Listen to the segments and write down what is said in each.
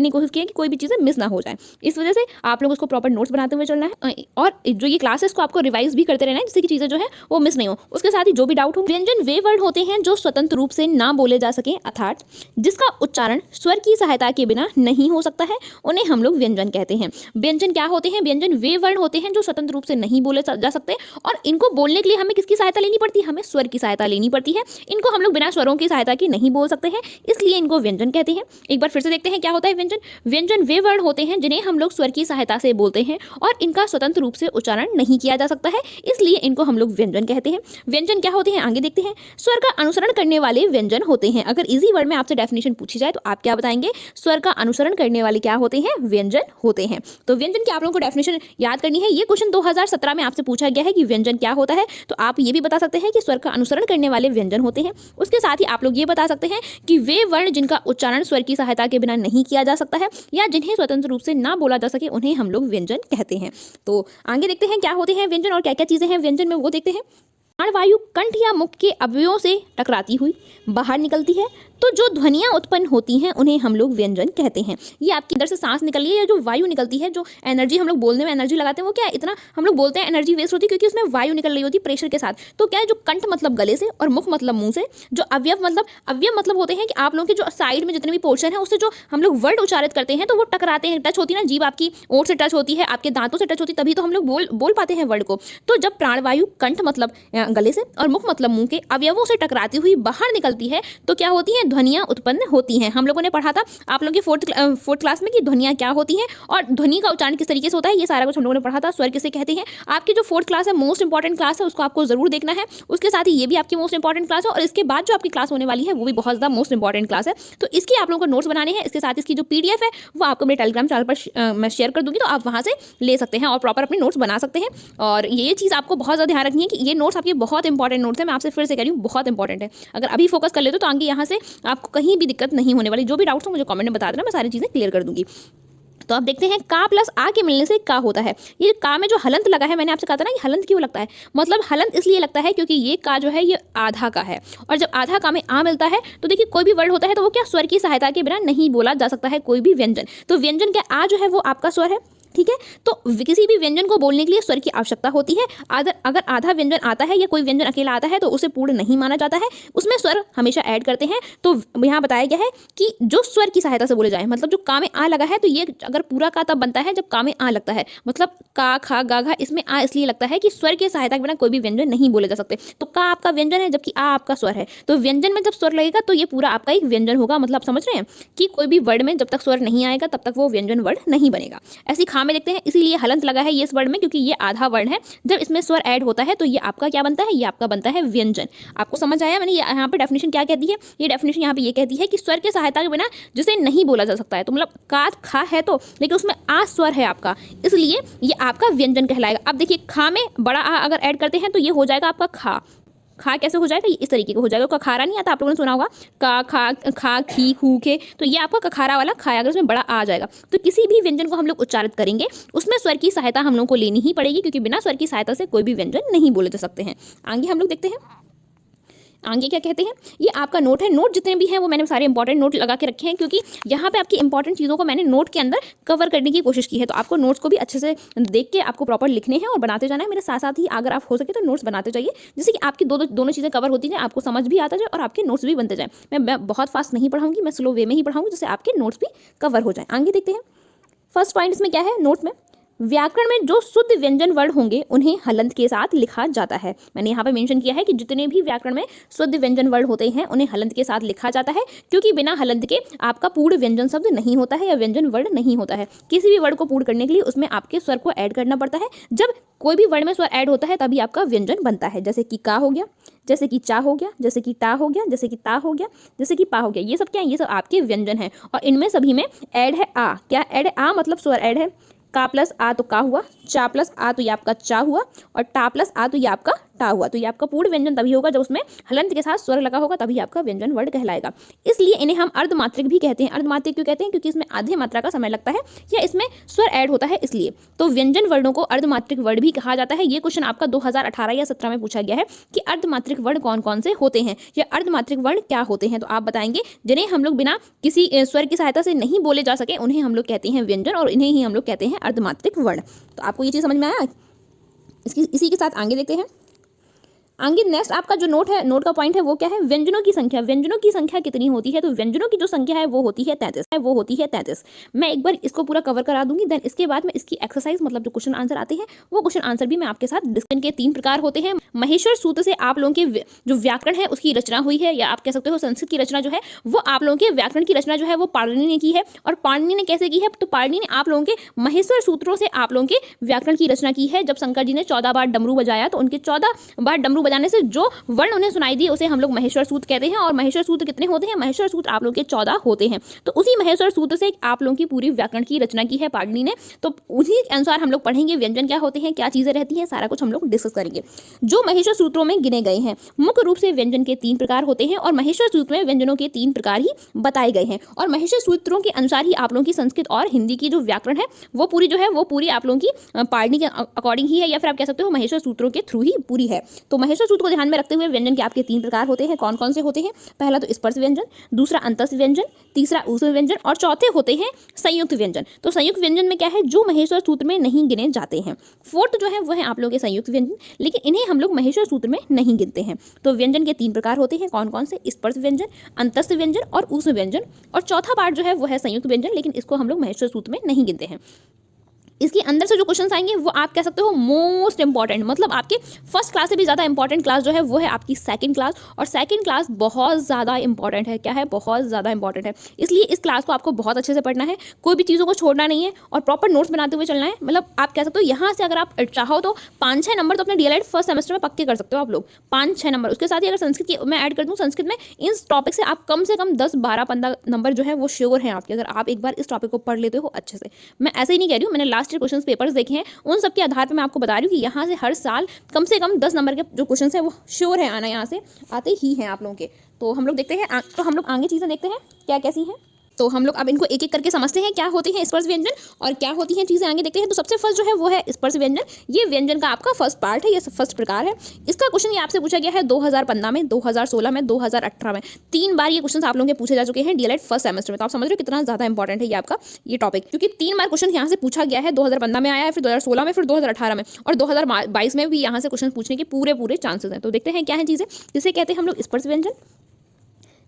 की कोशिश की है कि कोई भी चीज़ें मिस ना हो जाए। इस वजह से आप लोग उसको प्रॉपर नोट्स बनाते हुए चलना है और जो ये क्लासेस को आपको रिवाइज भी करते रहना है जिससे कि चीज़ें जो है वो मिस नहीं हो। उसके साथ ही जो भी डाउट हो, व्यंजन वे वर्ड होते हैं जो स्वतंत्र रूप से ना बोले जा सके अर्थात जिसका उच्चारण स्वर की सहायता के बिना नहीं हो सकता है, उन्हें हम लोग व्यंजन कहते हैं। व्यंजन क्या होते हैं? व्यंजन वे वर्ण होते हैं जो स्वतंत्र रूप से नहीं बोले जा सकते और इनको बोलने के लिए हमें किसकी सहायता लेनी पड़ती है? हमें स्वर की सहायता लेनी पड़ती है। इनको हम लोग बिना स्वरों की सहायता के नहीं बोल सकते हैं, इसलिए इनको व्यंजन कहते हैं। एक बार फिर से देखते हैं क्या होता है व्यंजन। व्यंजन वे वर्ण होते हैं जिन्हें हम लोग स्वर की सहायता से बोलते हैं और इनका स्वतंत्र रूप से उच्चारण नहीं किया जा सकता है, इसलिए इनको हम लोग व्यंजन कहते हैं। व्यंजन क्या होते हैं आगे देखते हैं। स्वर का अनुसरण करने वाले व्यंजन होते हैं। अगर इजी वर्ड में आपसे डेफिनेशन पूछी जाए तो आप क्या बताएंगे? स्वर का अनुसरण करने वाले क्या होते हैं? व्यंजन होते हैं। तो व्यंजन की आप लोगों को डेफिनेशन याद करनी है। ये क्वेश्चन 2017 में आपसे पूछा गया है कि व्यंजन क्या होता है, तो आप ये भी बता सकते हैं कि स्वर का अनुसरण करने वाले व्यंजन होते हैं। उसके साथ ही आप लोग ये बता सकते हैं कि वे वर्ण जिनका उच्चारण स्वर की सहायता के बिना नहीं किया जा सकता है या जिन्हें स्वतंत्र रूप से ना बोला जा सके, उन्हें हम लोग व्यंजन कहते हैं। तो आगे देखते हैं क्या होते हैं व्यंजन और क्या क्या चीजें हैं व्यंजन में, वो देखते हैं। प्राणवायु कंठ या मुख के अवयवों से टकराती हुई बाहर निकलती है तो जो ध्वनियां उत्पन्न होती हैं उन्हें हम लोग व्यंजन कहते हैं। ये आपके अंदर से सांस निकल रही है या जो वायु निकलती है, जो एनर्जी हम लोग बोलने में एनर्जी लगाते हैं, वो क्या है? इतना हम लोग बोलते हैं एनर्जी वेस्ट होती है क्योंकि उसमें वायु निकल रही होती है प्रेशर के साथ। तो क्या है, जो कंठ मतलब गले से और मुख मतलब मुंह से, जो अवयव मतलब होते हैं कि आप लोगों के जो साइड में जितने भी पोर्शन है उससे जो हम लोग वर्ड उच्चारित करते हैं तो वो टकराते हैं, टच होती है ना, जीभ आपकी ओठ से टच होती है, आपके दांतों से टच होती है, तभी तो हम लोग बोल पाते हैं वर्ड को। तो जब प्राणवायु कंठ मतलब गले से और मुख मतलब मुंह के अवयवों से टकराती हुई बाहर निकलती है तो क्या होती है? ध्वनियां उत्पन्न होती हैं। हम लोगों ने पढ़ा था आप लोगों की फोर्थ क्लास में कि ध्वनियां क्या होती हैं और ध्वनि का उच्चारण किस तरीके से होता है, ये सारा कुछ हम लोगों ने पढ़ा था। स्वर किसे कहते हैं? आपकी जो फोर्थ क्लास है मोस्ट इंपॉर्टेंट क्लास है, उसको आपको जरूर देखना है। उसके साथ ही ये भी आपकी मोस्ट इंपॉर्टेंट क्लास है और इसके बाद जो आपकी क्लास होने वाली है वो भी बहुत ज्यादा मोस्ट इंपॉर्टेंट क्लास है। तो इसकी आप लोगों को नोट्स बनाने हैं। इसके साथ इसकी जो पीडीएफ है वो आपको मेरे टेलीग्राम चैनल पर मैं शेयर कर दूंगी, तो आप वहां से ले सकते हैं और प्रॉपर अपने नोट्स बना सकते हैं। और ये चीज आपको बहुत ज्यादा ध्यान रखनी है कि ये नोट्स आपके बहुत इंपॉर्टेंट नोट्स है। मैं आपसे फिर से कह रही हूँ, बहुत इंपॉर्टेंट है। अगर अभी फोकस कर लेते तो आगे यहाँ से आपको कहीं भी दिक्कत नहीं होने वाली। जो भी डाउट्स हो मुझे कमेंट में बता देना, मैं सारी चीजें क्लियर कर दूंगी। तो आप देखते हैं का प्लस आ के मिलने से का होता है। ये का में जो हलंत लगा है, मैंने आपसे कहा था ना ये हलंत क्यों लगता है, मतलब हलंत इसलिए लगता है क्योंकि ये का जो है ये आधा का है और जब आधा का में आ मिलता है तो देखिए कोई भी वर्ड होता है तो वो क्या स्वर की सहायता के बिना नहीं बोला जा सकता है कोई भी व्यंजन। तो व्यंजन क्या आ जो है वो आपका स्वर है, ठीक है। तो किसी भी व्यंजन को बोलने के लिए स्वर की आवश्यकता होती है। अगर आधा व्यंजन आता है या कोई व्यंजन अकेला आता है तो उसे पूर्ण नहीं माना जाता है, उसमें स्वर हमेशा ऐड करते हैं। तो यहाँ बताया गया है कि जो स्वर की सहायता से बोले जाए, मतलब जो का में आ लगा है तो ये अगर पूरा का तब बनता है जब का में आ लगता है, मतलब का खा गा घा, इसमें आ इसलिए लगता है कि स्वर की सहायता के बिना कोई भी व्यंजन नहीं बोले जा सकते। तो का आपका व्यंजन है जबकि आ आपका स्वर है, तो व्यंजन में जब स्वर लगेगा तो ये पूरा आपका एक व्यंजन होगा। मतलब समझ रहे हैं कि कोई भी वर्ड में जब तक स्वर नहीं आएगा तब तक वो व्यंजन वर्ड नहीं बनेगा। ऐसी खा में देखते हैं, इसीलिए हलंत लगा है ये इस वर्ड में क्योंकि ये आधा वर्ड है। जब इसमें स्वर ऐड होता है तो ये आपका क्या बनता है? ये आपका बनता है व्यंजन। आपको समझ आया? मैंने यहाँ पे डेफिनेशन क्या कहती है, ये डेफिनेशन यहाँ पे ये कहती है कि स्वर की सहायता के बिना जिसे नहीं बोला जा सकता है। तो मतलब का खा है तो, लेकिन उसमें आ स्वर है आपका, इसलिए ये आपका व्यंजन कहलाएगा। अब देखिए खा में बड़ा आ अगर ऐड करते हैं तो ये हो जाएगा आपका खा। खा कैसे हो जाएगा? इस तरीके का हो जाएगा। कखारा नहीं आता, आप लोगों ने सुना होगा का खा खी खू खे, तो ये आपका कखारा वाला खा, अगर उसमें बड़ा आ जाएगा तो किसी भी व्यंजन को हम लोग उच्चारित करेंगे उसमें स्वर की सहायता हम लोग को लेनी ही पड़ेगी, क्योंकि बिना स्वर की सहायता से कोई भी व्यंजन नहीं बोले जा सकते हैं। आगे हम लोग देखते हैं आगे क्या कहते हैं। ये आपका नोट है। नोट जितने भी हैं वो मैंने सारे इंपॉर्टेंट नोट लगा के रखे हैं क्योंकि यहाँ पे आपकी इंपॉर्टेंट चीज़ों को मैंने नोट के अंदर कवर करने की कोशिश की है। तो आपको नोट्स को भी अच्छे से देख के आपको प्रॉपर लिखने हैं और बनाते जाना है। मेरे साथ साथ ही अगर आप हो सके तो नोट्स बनाते जाइए, जिससे कि आपकी दोनों चीज़ें कवर होती जाए, आपको समझ भी आता जाए और आपके नोट्स भी बनते जाए। मैं बहुत फास्ट नहीं पढ़ाऊंगी, मैं स्लो वे में ही पढ़ाऊंगी जिससे आपके नोट्स भी कवर हो जाए। आगे देखते हैं। फर्स्ट पॉइंट इसमें क्या है नोट में, व्याकरण में जो शुद्ध व्यंजन वर्ड होंगे उन्हें हलंत के साथ लिखा जाता है। मैंने यहाँ पे मेंशन किया है कि जितने भी व्याकरण में शुद्ध व्यंजन वर्ड होते हैं उन्हें हलंत के साथ लिखा जाता है, क्योंकि बिना हलंत के आपका पूर्ण व्यंजन शब्द नहीं होता है या व्यंजन वर्ड नहीं होता है। किसी भी वर्ड को पूर्ण करने के लिए उसमें आपके स्वर को ऐड करना पड़ता है। जब कोई भी वर्ड में स्वर ऐड होता है तभी आपका व्यंजन बनता है। जैसे कि का हो गया, जैसे कि चा हो गया, जैसे कि टा हो गया, जैसे कि ता हो गया, जैसे कि पा हो गया। ये सब क्या है? ये सब आपके व्यंजन है और इनमें सभी में ऐड है आ। क्या ऐड है? आ मतलब स्वर ऐड है। का प्लस आ तो का हुआ, चा प्लस आ तो ये आपका चा हुआ और टा प्लस आ तो ये आपका टा हुआ, तो ये आपका पूर्ण व्यंजन तभी होगा जब उसमें हलंत के साथ स्वर लगा होगा, तभी आपका व्यंजन वर्ड कहलाएगा। इसलिए इन्हें हम अर्धमात्रिक भी कहते हैं। अर्धमात्रिक क्यों कहते हैं? क्योंकि इसमें आधी मात्रा का समय लगता है या इसमें स्वर ऐड होता है इसलिए। तो व्यंजन वर्णों को अर्धमात्रिक वर्ड भी कहा जाता है। ये क्वेश्चन आपका 2018 या 17 में पूछा गया है कि अर्धमात्रिक वर्ण कौन कौन से होते हैं या अर्धमात्रिक वर्ण क्या होते हैं। तो आप बताएंगे जिन्हें हम लोग बिना किसी स्वर की सहायता से नहीं बोले जा सके उन्हें हम लोग कहते हैं व्यंजन, और इन्हें ही हम लोग कहते हैं अर्धमात्रिक वर्ण। तो आपको ये चीज़ समझ में आया? इसी के साथ आगे देखते हैं। आगे नेक्स्ट आपका जो नोट है, नोट का पॉइंट है वो क्या है? व्यंजनों की संख्या। व्यंजनों की संख्या कितनी होती है? तो व्यंजनों की जो संख्या है वो होती है 33। मैं एक बार इसको पूरा कवर करा दूंगी, देन इसके बाद में इसकी एक्सरसाइज मतलब जो क्वेश्चन आंसर आते हैं वो क्वेश्चन आंसर भी मैं आपके साथ डिस्कशन के 3 प्रकार होते हैं। महेश्वर सूत्र से आप लोगों के जो व्याकरण है उसकी रचना हुई है, या आप कह सकते हो संस्कृत की रचना जो है वो आप लोगों के व्याकरण की रचना जो है वो पाणिनि ने की है। और पाणिनि ने कैसे की है? तो पाणिनि ने आप लोगों के महेश्वर सूत्रों से आप लोगों के व्याकरण की रचना की है। जब शंकर जी ने 14 बार डमरू बजाया तो उनके 14 बार डमरू बजाने से जो वर्ण उन्हें सुनाई दिए उसे हम लोग महेश्वर सूत्र कहते हैं। और महेश्वर सूत्र कितने होते हैं? महेश्वर सूत्र आप लोग के 14 होते हैं। तो उसी महेश्वर सूत्र से आप लोगों की पूरी व्याकरण की रचना की है पाणिनि ने। तो उन्हीं के अनुसार हम लोग पढ़ेंगे व्यंजन क्या होते हैं, क्या चीजें रहती हैं, सारा कुछ हम लोग डिस्कस करेंगे। जो महेश्वर सूत्रों में गिने गए हैं, मुख्य रूप से व्यंजन के 3 प्रकार होते हैं और महेश्वर सूत्र में व्यंजनों के 3 प्रकार ही बताए गए हैं। और महेश्वर सूत्रों के अनुसार ही आप लोगों की संस्कृत और हिंदी की जो व्याकरण है वो पूरी आप लोगों की पाणिनि के अकॉर्डिंग ही है, या फिर आप कह सकते हो महेश्वर सूत्रों के थ्रू ही पूरी है। तो महेश्वर सूत्र को ध्यान में रखते हुए व्यंजन के आपके 3 प्रकार होते हैं। कौन कौन से होते हैं? पहला तो स्पर्श व्यंजन, दूसरा अंतस्थ व्यंजन, तीसरा ऊष्म व्यंजन, और चौथे होते हैं संयुक्त व्यंजन। तो संयुक्त व्यंजन में क्या है? जो महेश्वर सूत्र में नहीं गिने जाते हैं। फोर्थ जो है वो है आप लोगों के संयुक्त व्यंजन, लेकिन इन्हें हम लोग महेश्वर सूत्र में नहीं गिनते हैं। तो व्यंजन के 3 प्रकार होते हैं। कौन कौन से? स्पर्श व्यंजन, अंतस्थ व्यंजन और ऊष्म व्यंजन। और चौथा पार्ट जो है वो है संयुक्त व्यंजन, लेकिन इसको हम लोग महेश्वर सूत्र में नहीं गिनते हैं। इसके अंदर से जो क्वेश्चन आएंगे वो आप कह सकते हो मोस्ट इंपॉर्टेंट, मतलब आपके फर्स्ट क्लास से भी ज़्यादा इंपॉर्टेंट क्लास जो है वो है आपकी सेकंड क्लास। और सेकंड क्लास बहुत ज़्यादा इंपॉर्टेंट है। क्या है? बहुत ज़्यादा इंपॉर्टेंट है। इसलिए इस क्लास को आपको बहुत अच्छे से पढ़ना है, कोई भी चीज़ों को छोड़ना नहीं है और प्रॉपर नोट्स बनाते हुए चलना है। मतलब आप कह सकते हो यहाँ से अगर आप चाहो तो 5-6 नंबर तो अपने डीएलएड फर्स्ट सेमेस्टर में पक्के कर सकते हो आप लोग, 5-6 नंबर। उसके साथ ही अगर संस्कृत की मैं ऐड कर दूँ, संस्कृत में इन टॉपिक से आप कम 10-12-15 नंबर जो है वो श्योर हैं आपके, अगर आप एक बार इस टॉपिक को पढ़ लेते हो अच्छे से। मैं ऐसे ही नहीं कह रही हूँ, मैंने लास्ट ईयर क्वेश्चन पेपर्स देखे हैं, उन सब के आधार पर मैं आपको बता रही हूँ कि यहाँ से हर साल कम से कम 10 नंबर के जो क्वेश्चन हैं वो श्योर है आना, यहाँ से आते ही हैं आप लोगों के। तो हम लोग देखते हैं, तो हम लोग आगे चीज़ें देखते हैं क्या कैसी हैं। तो हम लोग अब इनको एक एक करके समझते हैं क्या होती हैं स्पर्श व्यंजन और क्या होती हैं चीज़ें, आगे देखते हैं। तो सबसे फर्स्ट जो है वो है स्पर्श व्यंजन। ये व्यंजन का आपका फर्स्ट पार्ट है, ये फर्स्ट प्रकार है। इसका क्वेश्चन ये आपसे पूछा गया है 2015 में, 2016 में, 2018 में। 3 बार ये क्वेश्चन आप लोगों के पूछे जा चुके हैं डीएलएड फर्स्ट सेमेस्टर में। तो आप समझ रहे हो कितना ज़्यादा इंपॉर्टेंट है ये आपका ये टॉपिक, क्योंकि 3 बार क्वेश्चन यहाँ से पूछा गया है। 2015 में आया है, फिर 2016 में, फिर 2018 में, और 2022 में भी यहाँ से क्वेश्चन पूछने के पूरे चांसेस हैं। तो देखते हैं क्या है चीज़ें, जिसे कहते हैं हम लोग स्पर्श व्यंजन।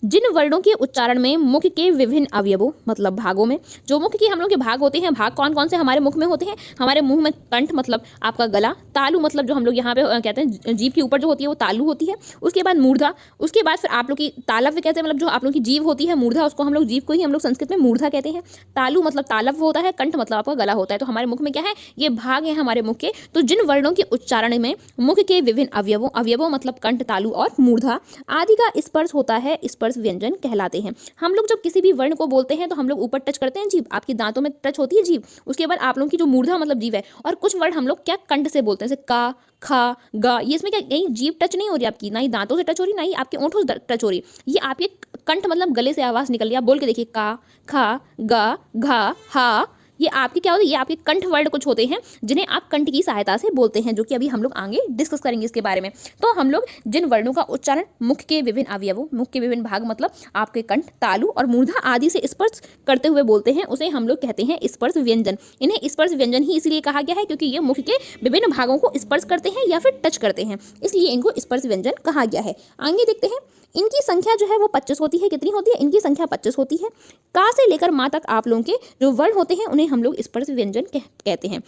जिन वर्णों के उच्चारण में मुख के विभिन्न अवयवों मतलब भागों में, जो मुख के हम लोग के भाग होते हैं, भाग कौन कौन से हमारे मुख में होते हैं? हमारे मुंह में कंठ मतलब आपका गला, तालु मतलब जो हम लोग यहाँ पे कहते हैं जीभ के ऊपर जो होती है वो तालु होती है, उसके बाद मूर्धा, उसके बाद फिर आप लोग की तालव्य कहते हैं, मतलब जो आप लोग की जीभ होती है मूर्धा, उसको हम लोग जीभ को ही हम लोग संस्कृत में मूर्धा कहते हैं। तालु मतलब तालव्य होता है, कंठ मतलब आपका गला होता है। तो हमारे मुख में क्या है? ये भाग है हमारे मुख के। तो जिन वर्णों के उच्चारण में मुख के विभिन्न अवयवों, अवयवों मतलब कंठ, तालु और मूर्धा आदि का स्पर्श होता है, स्पर्श व्यंजन कहलाते हैं। हम लोग जब किसी भी वर्ण को बोलते हैं तो हम लोग ऊपर टच करते हैं जीभ, आपकी दांतों में टच होती है जीभ, उसके बाद आप लोगों की जो मूर्धा मतलब जीभ है, और कुछ वर्ण हम लोग क्या कंठ से बोलते हैं, जैसे का, खा, गा। ये इसमें क्या कहीं जीभ टच नहीं हो रही आपकी, ना ही दांतों से टच हो रही, ना ही आपके ओंठों से टच हो रही, ये आपके कंठ मतलब गले से आवाज निकल रही है। आप बोल के देखिए, का, खा, गा, घा, हा, ये आपके क्या होते हैं? ये आपके कंठ वर्ड कुछ होते हैं जिन्हें आप कंठ की सहायता से बोलते हैं, जो कि अभी हम लोग आगे डिस्कस करेंगे इसके बारे में। तो हम लोग जिन वर्णों का उच्चारण मुख के विभिन्न अवयवों, मुख के विभिन्न भाग मतलब आपके कंठ, तालु और मूर्धा आदि से स्पर्श करते हुए बोलते हैं, उसे हम लोग कहते हैं स्पर्श व्यंजन। इन्हें स्पर्श व्यंजन ही इसलिए कहा गया है क्योंकि ये मुख के विभिन्न भागों को स्पर्श करते हैं या फिर टच करते हैं, इसलिए इनको स्पर्श व्यंजन कहा गया है। आगे देखते हैं, इनकी संख्या जो है वो 25 होती है। कितनी होती है? इनकी संख्या 25 होती है। का से लेकर माँ तक आप लोगों के जो वर्ण होते हैं उन्हें हम लोग स्पर्श व्यंजन कहते हैं।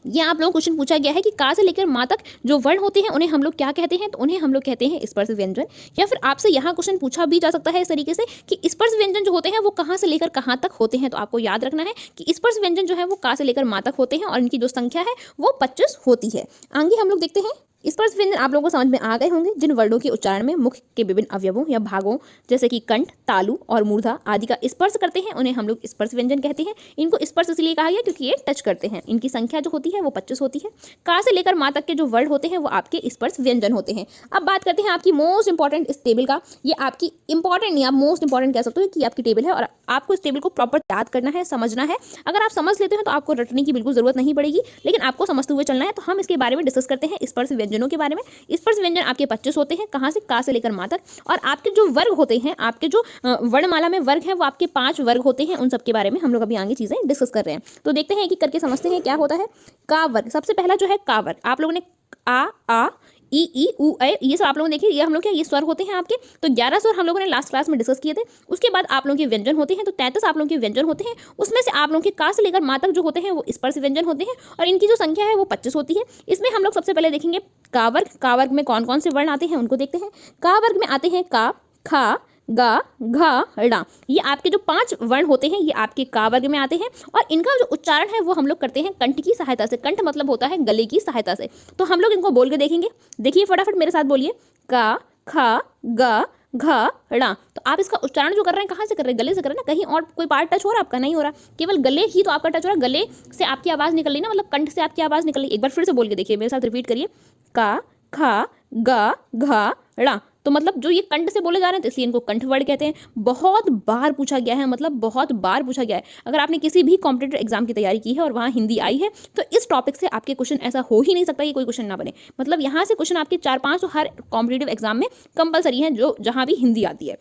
ये आप लोगों को क्वेश्चन पूछा गया है कि का से लेकर माँ तक जो वर्ण होते हैं उन्हें हम लोग क्या कहते हैं? तो उन्हें हम लोग कहते हैं स्पर्श व्यंजन। या फिर आपसे यहाँ क्वेश्चन पूछा भी जा सकता है इस तरीके से कि स्पर्श व्यंजन जो होते हैं वो कहाँ से लेकर कहाँ तक होते हैं। तो आपको याद रखना है कि स्पर्श व्यंजन जो है वो का से लेकर माँ तक होते हैं और इनकी जो संख्या है वो 25 होती है। आगे हम लोग देखते हैं स्पर्श व्यंजन आप लोगों को समझ में आ गए होंगे, जिन वर्णों के उच्चारण में मुख के विभिन्न अवयवों या भागों जैसे कि कंठ, तालु और मूर्धा आदि का स्पर्श करते हैं, उन्हें हम लोग स्पर्श व्यंजन कहते हैं। इनको स्पर्श इसलिए कहा गया क्योंकि ये टच करते हैं। इनकी संख्या जो होती है वो 25 होती है। का से लेकर माँ तक के जो वर्ड होते हैं वो आपके स्पर्श व्यंजन होते हैं। अब बात करते हैं आपकी मोस्ट इंपॉर्टेंट इस टेबल का। ये आपकी इंपॉर्टेंट नहीं, आप मोस्ट इंपॉर्टेंट कह सकते हो कि आपकी टेबल है और आपको इस टेबल को प्रॉपर याद करना है, समझना है। अगर आप समझ लेते हैं तो आपको रटने की बिल्कुल जरूरत नहीं पड़ेगी, लेकिन आपको समझते हुए चलना है। तो हम इसके बारे में डिस्कस करते हैं, स्पर्श व्यंजनों के बारे में। स्पर्श व्यंजन आपके 25 होते हैं। कहाँ से? का से लेकर माँ तक। और आपके जो वर्ग होते हैं, आपके जो वर्णमाला में वर्ग है वो आपके 5 वर्ग होते हैं। उन सब के बारे में हम लोग अभी आगे चीजें डिस्कस कर रहे हैं। तो देखते हैं कि करके समझते हैं क्या होता है का वर्ग। सबसे पहला जो है का वर्ग, आप लोगों ने आ ई उ ए ये सब आप लोगों ने देखे, ये हम लोग क्या, ये स्वर होते हैं आपके। तो 11 स्वर हम लोगों ने लास्ट क्लास में डिस्कस किए थे। उसके बाद आप लोगों के व्यंजन होते हैं, तो 33 आप लोगों के व्यंजन होते हैं। उसमें से आप लोगों के का से लेकर माँ तक जो होते हैं वो स्पर्श व्यंजन होते हैं और इनकी जो संख्या है वो 25 होती है। इसमें हम लोग सबसे पहले देखेंगे का वर्ग। का वर्ग में कौन कौन से वर्ण आते हैं उनको देखते हैं। का वर्ग में आते हैं का, खा, गा, घा, ड़ा। ये आपके जो 5 वर्ण होते हैं ये आपके का वर्ग में आते हैं और इनका जो उच्चारण है वो हम लोग करते हैं कंठ की सहायता से। कंठ मतलब होता है गले की सहायता से। तो हम लोग इनको बोल के देखेंगे। देखिए फटाफट मेरे साथ बोलिए, का, खा, गा, घा, ड़ा। तो आप इसका उच्चारण जो कर रहे हैं कहाँ से कर रहे हैं? गले से कर रहे हैं ना। कहीं और कोई पार्ट टच हो रहा है आपका? नहीं हो रहा, केवल गले ही तो आपका टच हो रहा है। गले से आपकी आवाज निकल रही ना, मतलब कंठ से आपकी आवाज निकल रही। एक बार फिर से बोल के देखिए, मेरे साथ रिपीट करिए, का, खा, गा, घा, ड़ा। तो मतलब जो ये कंठ से बोले जा रहे हैं तो इसलिए इनको कंठ वर्ण कहते हैं। बहुत बार पूछा गया है, मतलब बहुत बार पूछा गया है। अगर आपने किसी भी कॉम्पिटिटिव एग्जाम की तैयारी की है और वहाँ हिंदी आई है तो इस टॉपिक से आपके क्वेश्चन ऐसा हो ही नहीं सकता कि कोई क्वेश्चन ना बने। मतलब यहाँ से क्वेश्चन आपके 4-5 तो हर कॉम्पिटिटिव एग्जाम में कंपलसरी है, जो जहाँ भी हिंदी आती है।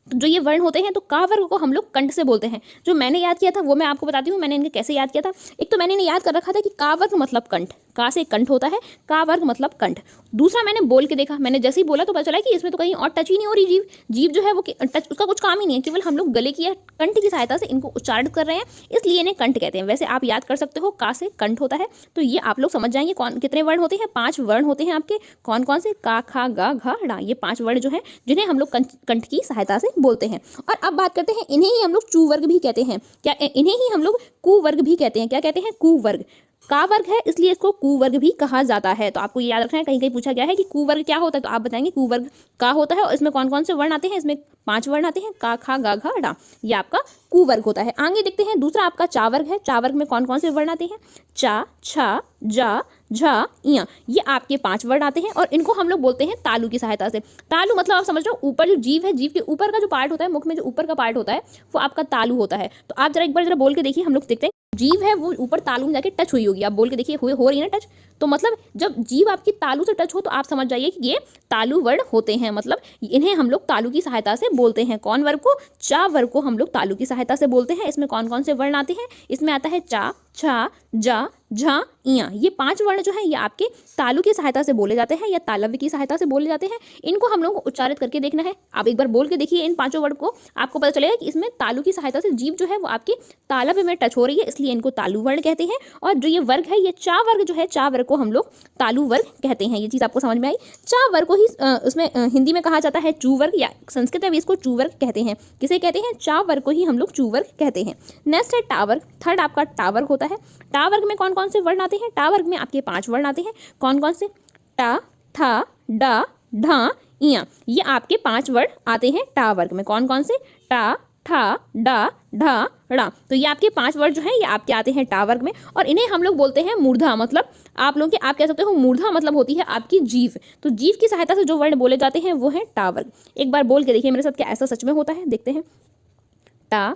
तो जो ये वर्ण होते हैं तो का वर्ग को हम लोग कंठ से बोलते हैं। जो मैंने याद किया था वो मैं आपको बताती हूँ, मैंने इनके कैसे याद किया था। एक तो मैंने इन्हें याद कर रखा था कि का वर्ग मतलब कंठ, का से कंठ होता है, का वर्ग मतलब कंठ। दूसरा मैंने बोल के देखा, मैंने जैसे ही बोला तो पता चला कि इसमें तो कहीं और टच ही नहीं हो रही। जीव जो है वो टच, उसका कुछ काम ही नहीं है, केवल हम लोग गले की या कंठ की सहायता से इनको उच्चारित कर रहे हैं, इसलिए इन्हें कंठ कहते हैं। वैसे आप याद कर सकते हो का से कंठ होता है। तो ये आप लोग समझ जाएंगे कौन कितने वर्ण होते हैं। 5 वर्ण होते हैं आपके। कौन कौन से? का, खा, गा, घा, ड़ा। ये 5 वर्ण जो है जिन्हें हम लोग कंठ की सहायता से बोलते हैं। और अब बात करते हैं, इन्हें ही हम लोग चू वर्ग भी कहते हैं। क्या? इन्हें ही हम लोग कु वर्ग भी कहते हैं। क्या कहते हैं? कु वर्ग। का वर्ग है इसलिए इसको कु वर्ग भी कहा जाता है। तो आपको ये याद रखना है, कहीं कहीं पूछा गया है कि कु वर्ग क्या होता है, तो आप बताएंगे कु वर्ग का होता है। और इसमें कौन कौन से वर्ण आते हैं? इसमें 5 वर्ण आते हैं, का, खा, गा, घा, ड़ा। ये आपका कु वर्ग होता है। आगे देखते हैं, दूसरा आपका चा वर्ग है। चा वर्ग में कौन कौन से वर्ण आते हैं? चा, छा, जा, झा, इया। ये आपके 5 वर्ण आते हैं और इनको हम लोग बोलते हैं तालु की सहायता से। तालु मतलब आप समझ रहे हो, ऊपर जो जीव है, जीव के ऊपर का जो पार्ट होता है, मुख में जो ऊपर का पार्ट होता है वो आपका तालु होता है। तो आप जरा एक बार जरा बोल के देखिए, हम लोग देखते हैं जीव है वो ऊपर तालु में जाके टच हुई होगी। आप बोल के देखिए, हो रही है ना टच। तो मतलब जब जीव आपकी तालु से टच हो तो आप समझ जाइए कि ये तालु वर्ण होते हैं। मतलब इन्हें हम लोग तालु की सहायता से बोलते हैं। कौन वर्ग को? चा वर्ग को हम लोग तालु की सहायता से बोलते हैं। इसमें कौन कौन से वर्ण आते हैं? इसमें आता है चा, छा, जा, झा, इया। ये 5 वर्ण जो है ये आपके तालु की सहायता से बोले जाते हैं या तालव्य की सहायता से बोले जाते हैं। इनको हम लोग को उच्चारित करके देखना है। आप एक बार बोल के देखिए इन 5 वर्ण को, आपको पता चलेगा कि इसमें तालु की सहायता से जीव जो है वो आपके तालव्य में टच हो रही है, इसलिए इनको तालु वर्ण कहते हैं। और जो ये वर्ग है, ये चा वर्ग जो है, चा वर्ग को हम लोग तालु वर्ग कहते हैं। ये चीज आपको समझ में आई। चा वर्ग को ही उसमें हिंदी में कहा जाता है चू वर्ग, या संस्कृत में भी इसको चू वर्ग कहते हैं। किसे कहते हैं? चा वर्ग को ही हम लोग चू वर्ग कहते हैं। नेक्स्ट है टा वर्ग। थर्ड आपका टा वर्ग होता है। टा वर्ग में कौन कौन से वर्ण आते हैं? टा वर्ग में आपके 5 वर्ण आते हैं। कौन कौन से? टा, था, डा, ढा, इया। ये आपके 5 वर्ण आते हैं टा वर्ग में। कौन कौन से? टा, ठा, डा, ढा, ड़ा। तो ये आपके 5 वर्ण जो हैं ये आपके आते हैं टा वर्ग में और इन्हें हम लोग बोलते हैं मूर्धा। मतलब आप लोग आप कह सकते हो मूर्धा मतलब होती है आपकी जीव। तो जीव की सहायता से जो वर्ण बोले जाते हैं वो है टा वर्ग। एक बार बोल के देखिए मेरे साथ, क्या ऐसा सच में होता है? देखते हैं। टा,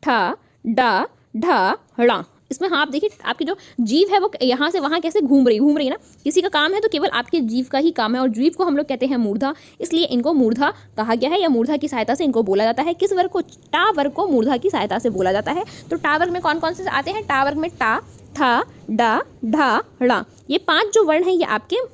ठा, डा, ढा, ड़ा। इसमें हाँ आप देखिए, आपकी जो जीव है वो यहाँ से वहाँ कैसे घूम रही है ना। किसी का काम है तो केवल आपके जीव का ही काम है, और जीव को हम लोग कहते हैं मूर्धा, इसलिए इनको मूर्धा कहा गया है या मूर्धा की सहायता से इनको बोला जाता है। किस वर्ग को? टा वर्ग को मूर्धा की सहायता से बोला जाता है। तो टा वर्ग में कौन कौन से आते हैं? टा वर्ग में टा, था, डा, ढा, ड़ा। ये 5 जो वर्ण हैं ये आपके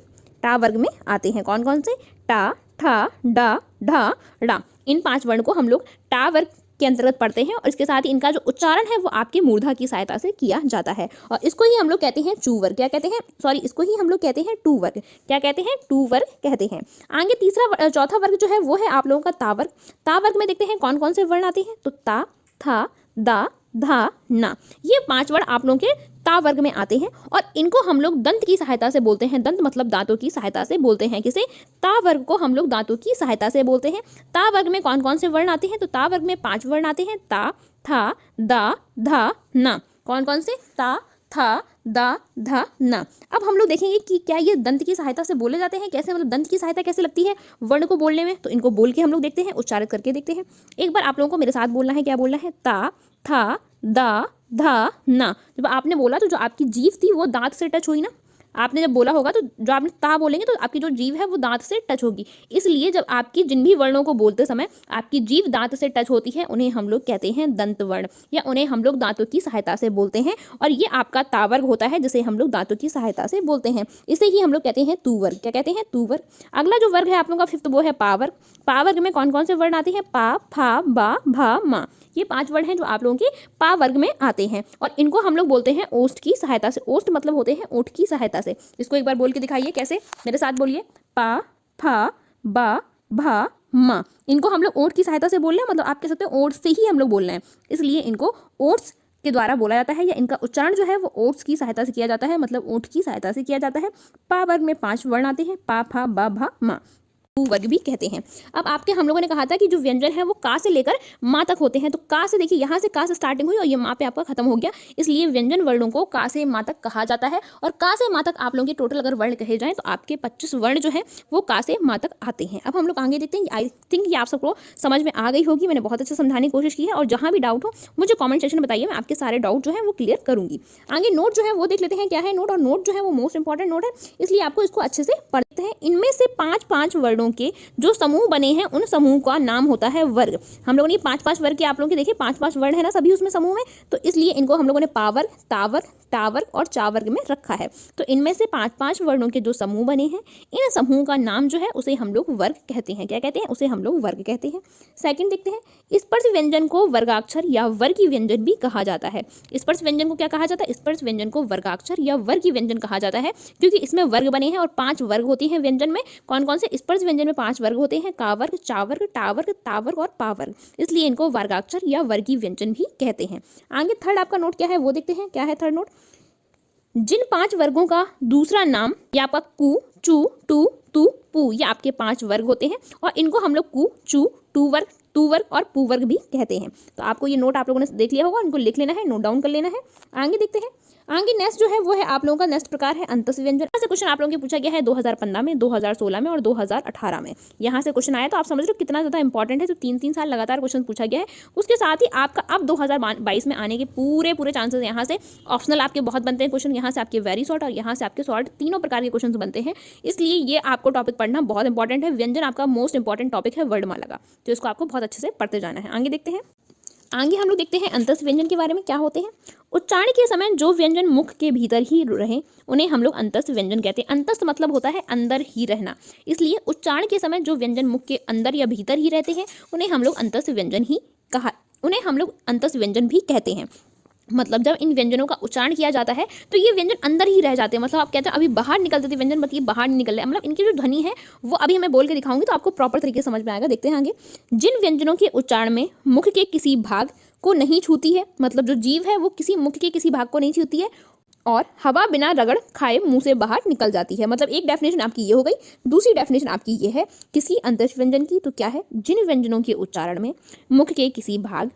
टा वर्ग में आते हैं। कौन कौन से? टा, ठा, डा, ढा, ड़ा। इन 5 वर्ण को हम लोग टा वर्ग के अंतर्गत पढ़ते हैं और इसके साथ ही इनका जो उच्चारण है वो आपके मूर्धा की सहायता से किया जाता है और इसको ही हम लोग कहते हैं चू वर्ग। क्या कहते हैं? सॉरी, इसको ही हम लोग कहते हैं टू वर्ग। क्या कहते हैं? टू वर्ग कहते हैं। आगे तीसरा चौथा वर्ग जो है वो है आप लोगों का ता वर्ग। ता वर्ग में देखते हैं कौन कौन से वर्ण आते हैं। तो ता, था, दा, धा, ना। ये 5 वर्ण आप लोगों के ता वर्ग में आते हैं और इनको हम लोग दंत की सहायता से बोलते हैं। दंत मतलब दांतों की सहायता से बोलते हैं। किसे? ता वर्ग को हम लोग दांतों की सहायता से बोलते हैं। ता वर्ग में कौन कौन से वर्ण आते हैं? तो ता वर्ग में 5 वर्ण आते हैं, ता, था, दा, धा, ना। कौन कौन से? ता, था, दा, धा, ना। अब हम लोग देखेंगे कि क्या ये दंत की सहायता से बोले जाते हैं, कैसे, मतलब दंत की सहायता कैसे लगती है वर्ण को बोलने में। तो इनको बोल के हम लोग देखते हैं, उच्चारित करके देखते हैं। एक बार आप लोगों को मेरे साथ बोलना है। क्या बोलना है? ता, था, दा, धा, ना। जब आपने बोला तो जो आपकी जीभ थी वो दांत से टच हुई ना। आपने जब बोला होगा तो जो आपने ता बोलेंगे तो आपकी जो जीभ है वो दांत से टच होगी। इसलिए जब आपकी जिन भी वर्णों को बोलते समय आपकी जीभ दांत से टच होती है उन्हें हम लोग कहते हैं दंत वर्ण, या उन्हें हम लोग दांतों की सहायता से बोलते हैं। और ये आपका ता वर्ग होता है जिसे हम लोग दांतों की सहायता से बोलते हैं। इसे ही हम लोग कहते हैं तू वर्ग। क्या कहते हैं? तू वर्ग। अगला जो वर्ग है आप लोगों का 5th वो है पा वर्ग। पा वर्ग में कौन कौन से वर्ण आते हैं? पा, फा, बा, भा, मा। ये 5 वर्ण हैं जो आप लोगों के पा वर्ग में आते हैं और इनको हम लोग बोलते हैं ओष्ठ की सहायता से। ओष्ठ मतलब होते हैं ओठ की सहायता से। इसको एक बार बोल के दिखाइए कैसे, मेरे साथ बोलिए। पा, फा, बा, भा, मा। इनको हम लोग ओठ की सहायता से बोल रहे हैं, मतलब आप कह सकते हैं ओठ से ही हम लोग बोल रहे हैं, इसलिए इनको ओट्स के द्वारा बोला जाता है, या इनका उच्चारण जो है वो ओट्स की सहायता से किया जाता है, मतलब ओठ की सहायता से किया जाता है। पा वर्ग में 5 वर्ण आते हैं, पा, फा, बा, भा, मा। तू वर्ग भी कहते हैं। अब आपके हम लोगों ने कहा था कि जो व्यंजन है वो का से लेकर माँ तक होते हैं। तो का से देखिए, यहाँ से का से स्टार्टिंग हुई और ये माँ पे आपका खत्म हो गया, इसलिए व्यंजन वर्णों को का से माँ तक कहा जाता है। और का से माँ तक आप लोगों के टोटल अगर वर्ण कहे जाएं तो आपके 25 वर्ण जो है वो का से माँ तक आते हैं। अब हम लोग आगे देखते हैं। आई थिंक ये आप सबको समझ में आ गई होगी, मैंने बहुत अच्छे समझाने की कोशिश की है। और जहाँ भी डाउट हो मुझे कॉमेंट सेक्शन में बताइए, मैं आपके सारे डाउट जो है वो क्लियर करूंगी। आगे नोट जो है वो देख लेते हैं क्या है नोट। और नोट जो है वो मोस्ट इंपॉर्टेंट नोट है, इसलिए आपको इसको अच्छे से पढ़ते हैं। इनमें से 5-5 वर्णों के जो समूह बने हैं उन समूह का नाम होता है वर्ग। हम लोगों ने 5-5 वर्ग के आप लोगों के देखे 5-5 वर्ण है ना सभी उसमें समूह में, तो इसलिए इनको हम लोगों ने पावर्ग, तावर्ग, टावर्ग और चावर्ग में रखा है। तो इनमें से 5-5 वर्णों के जो समूह बने हैं इन समूह का नाम जो है उसे हम लोग वर्ग कहते हैं। क्या कहते हैं? उसे हम लोग वर्ग कहते हैं। सेकंड देखते हैं, स्पर्श व्यंजन को वर्गाक्षर या वर्गी व्यंजन भी कहा जाता है। स्पर्श व्यंजन को क्या कहा जाता है? स्पर्श व्यंजन को वर्गाक्षर या वर्गी व्यंजन कहा जाता है, क्योंकि इसमें वर्ग बने हैं और 5 वर्ग होती हैं व्यंजन में। कौन कौन से? स्पर्श व्यंजन में 5 वर्ग होते हैं, कावर्ग, चावर्ग, टावर्ग, तावर्ग और पावर्ग, इसलिए इनको वर्गाक्षर या वर्गी व्यंजन भी कहते हैं। आगे थर्ड आपका नोट क्या है वो देखते हैं। क्या है थर्ड नोट? जिन 5 वर्गों का दूसरा नाम या आपका कु, चू, टू, तू, पू, ये आपके 5 वर्ग होते हैं और इनको हम लोग कु, चू, टू वर्ग और पू वर्ग भी कहते हैं। तो आपको ये नोट आप लोगों ने देख लिया होगा, इनको लिख लेना है, नोट डाउन कर लेना है। आगे देखते हैं। आगे नेक्स्ट जो है वो है आप लोगों का नेक्स्ट प्रकार है अंतस व्यंजन। से क्वेश्चन आप लोगों के पूछा गया है 2015 में, 2016 में और 2018 में। यहाँ से क्वेश्चन आया तो आप समझ लो कितना ज़्यादा इंपॉर्टेंट है। तो 3-3 साल लगातार क्वेश्चन पूछा गया है। उसके साथ ही आपका अब 2022 में आने के पूरे चांसेस यहाँ से ऑप्शनल आपके बहुत बनते हैं क्वेश्चन, यहाँ से आपके वेरी शॉर्ट और यहाँ से आपके शॉर्ट, तीनों प्रकार के क्वेश्चन बनते हैं। इसलिए ये आपको टॉपिक पढ़ना बहुत इंपॉर्टेंट है। व्यंजन आपका मोस्ट इंपॉर्टेंट टॉपिक है वर्णमाला का, तो इसको आपको बहुत अच्छे से पढ़ते जाना है। आगे देखते हैं। आगे हम लोग देखते हैं अंतस व्यंजन के बारे में। क्या होते हैं? उच्चारण के समय जो व्यंजन मुख के भीतर ही रहे उन्हें हम लोग अंतस्थ व्यंजन कहते हैं। अंतस्थ मतलब होता है अंदर ही रहना, इसलिए उच्चारण के समय जो व्यंजन मुख के अंदर या भीतर ही रहते हैं उन्हें हम लोग अंतस्थ व्यंजन भी कहते हैं। मतलब जब इन व्यंजनों का उच्चारण किया जाता है तो ये व्यंजन अंदर ही रह जाते हैं। मतलब आप कहते हैं अभी बाहर निकलते थे व्यंजन, मतलब बाहर नहीं निकल रहे, मतलब इनकी जो ध्वनि है वो अभी मैं बोल के दिखाऊंगी तो आपको प्रॉपर तरीके से समझ में आएगा। देखते हैं आगे। जिन व्यंजनों के उच्चारण में मुख के किसी भाग को नहीं छूती है, मतलब जो जीव है वो किसी मुख के किसी भाग को नहीं छूती है और हवा बिना रगड़ खाए मुंह से बाहर निकल जाती है। मतलब एक डेफिनेशन आपकी ये हो गई। दूसरी डेफिनेशन आपकी ये है किसी अंतस्थ व्यंजन की। तो क्या है? जिन व्यंजनों के उच्चारण में मुख के किसी भाग